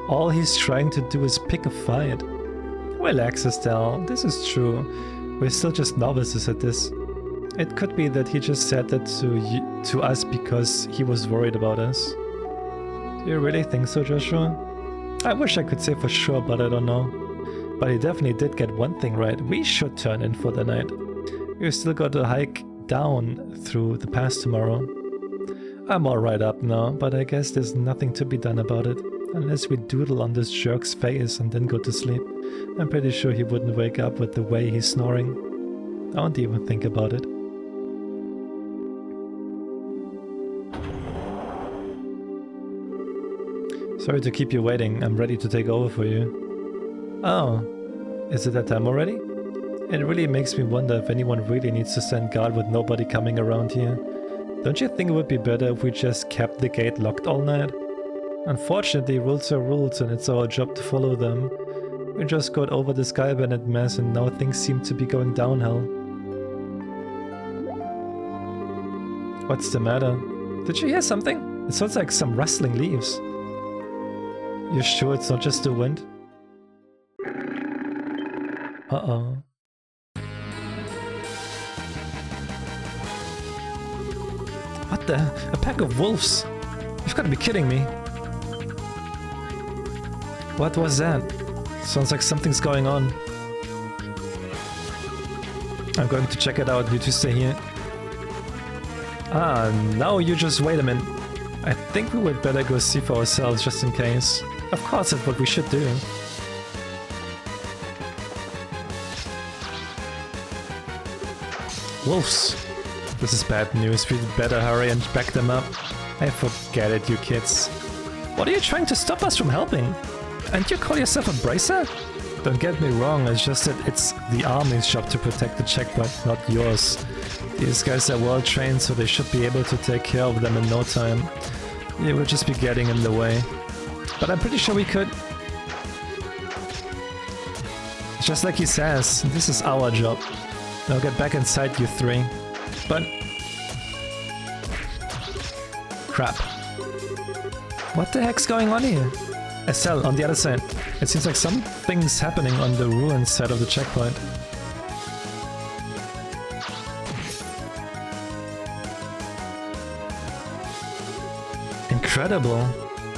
all he's trying to do is pick a fight. Relax, Estelle, this is true. We're still just novices at this. It could be that he just said that to us because he was worried about us. Do you really think so, Joshua? I wish I could say for sure, but I don't know. But he definitely did get one thing right. We should turn in for the night. We've still got to hike down through the pass tomorrow. I'm all right up now, but I guess there's nothing to be done about it. Unless we doodle on this jerk's face and then go to sleep. I'm pretty sure he wouldn't wake up with the way he's snoring. Don't even think about it. Sorry to keep you waiting. I'm ready to take over for you. Oh, is it that time already? It really makes me wonder if anyone really needs to stand guard with nobody coming around here. Don't you think it would be better if we just kept the gate locked all night? Unfortunately, rules are rules and it's our job to follow them. We just got over the Sky Bandit mess and now things seem to be going downhill. What's the matter? Did you hear something? It sounds like some rustling leaves. You sure it's not just the wind? Uh-oh. What the? A pack of wolves? You've got to be kidding me. What was that? Sounds like something's going on. I'm going to check it out. You two stay here. Ah, now you just wait a minute. I think we would better go see for ourselves just in case. Of course, that's what we should do. Wolves. This is bad news. We'd better hurry and back them up. I forget it, you kids. What are you trying to stop us from helping? And you call yourself a bracer? Don't get me wrong, it's just that it's the army's job to protect the checkpoint, not yours. These guys are well trained, so they should be able to take care of them in no time. You will just be getting in the way. But I'm pretty sure we could. Just like he says, this is our job. Now get back inside, you three. But... crap. What the heck's going on here? Estelle, on the other side. It seems like something's happening on the ruins side of the checkpoint. Incredible!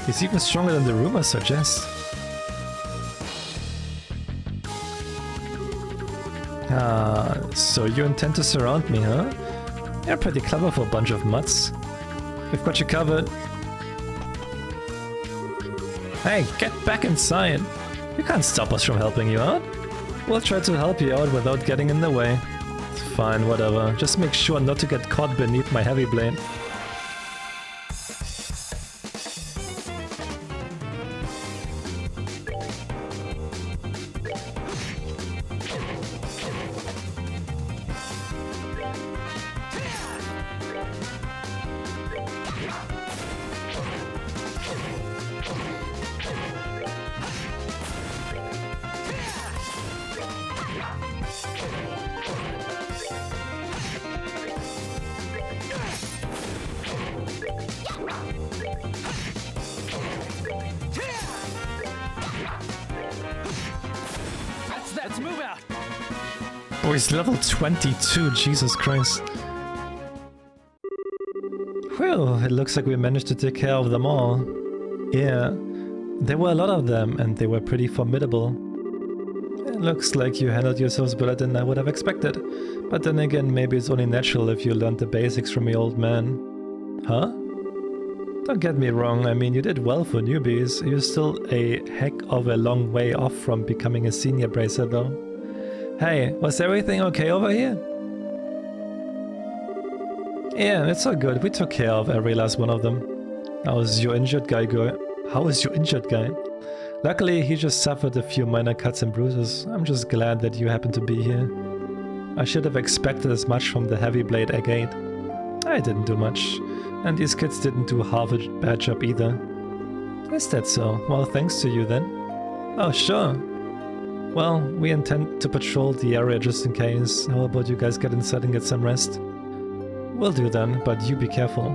He's even stronger than the rumors suggest. Ah, so you intend to surround me, huh? You're pretty clever for a bunch of mutts. We've got you covered. Hey, get back inside! You can't stop us from helping you out. We'll try to help you out without getting in the way. Fine, whatever. Just make sure not to get caught beneath my heavy blade. Let's move out. Oh, he's level 22, Jesus Christ. Well, it looks like we managed to take care of them all. Yeah, there were a lot of them and they were pretty formidable. It looks like you handled yourselves better than I would have expected. But then again, maybe it's only natural if you learned the basics from the old man. Huh? Don't get me wrong, I mean, you did well for newbies. You're still a heck of a long way off from becoming a senior bracer though. Hey, was everything okay over here? Yeah, it's all good. We took care of every last one of them. How is your injured guy going? How is your injured guy? Luckily, he just suffered a few minor cuts and bruises. I'm just glad that you happened to be here. I should have expected as much from the heavy blade agate. I didn't do much, and these kids didn't do half a bad job either. Is that so? Well, thanks to you then. Oh, sure. Well, we intend to patrol the area just in case. How about you guys get inside and get some rest? Will do then, but you be careful.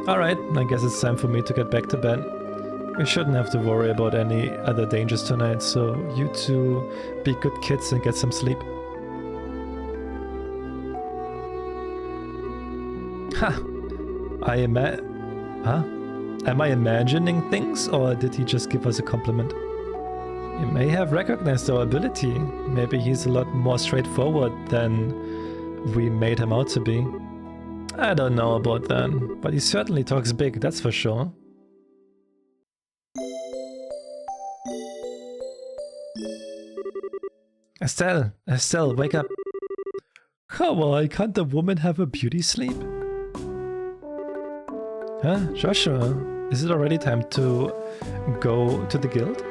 Alright, I guess it's time for me to get back to bed. We shouldn't have to worry about any other dangers tonight, so you two be good kids and get some sleep. Ha! Am I imagining things, or did he just give us a compliment? He may have recognized our ability. Maybe he's a lot more straightforward than we made him out to be. I don't know about that, but he certainly talks big, that's for sure. Estelle, wake up. Come on, can't the woman have a beauty sleep? Huh? Joshua, is it already time to go to the guild?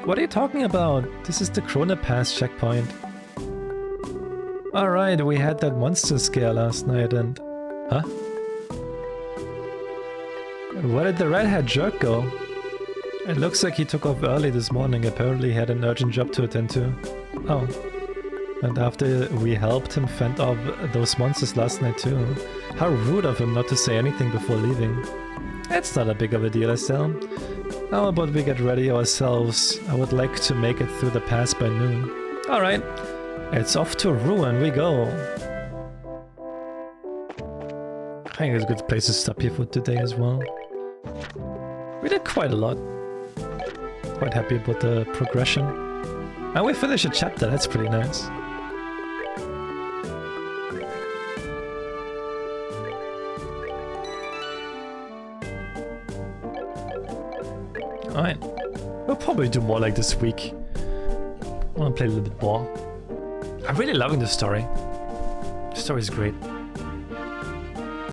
What are you talking about? This is the Krona Pass checkpoint. Alright, we had that monster scare last night and... Huh? Where did the redhead jerk go? It looks like he took off early this morning, apparently he had an urgent job to attend to. Oh. And after we helped him fend off those monsters last night too. How rude of him not to say anything before leaving. It's not a big of a deal, Estelle. How about we get ready ourselves? I would like to make it through the pass by noon. Alright, it's off to Ruin we go. I think it's a good place to stop here for today as well. We did quite a lot. Quite happy about the progression. And we finished a chapter, that's pretty nice. Alright, we'll probably do more like this week. I want to play a little bit more. I'm really loving the story. The story is great.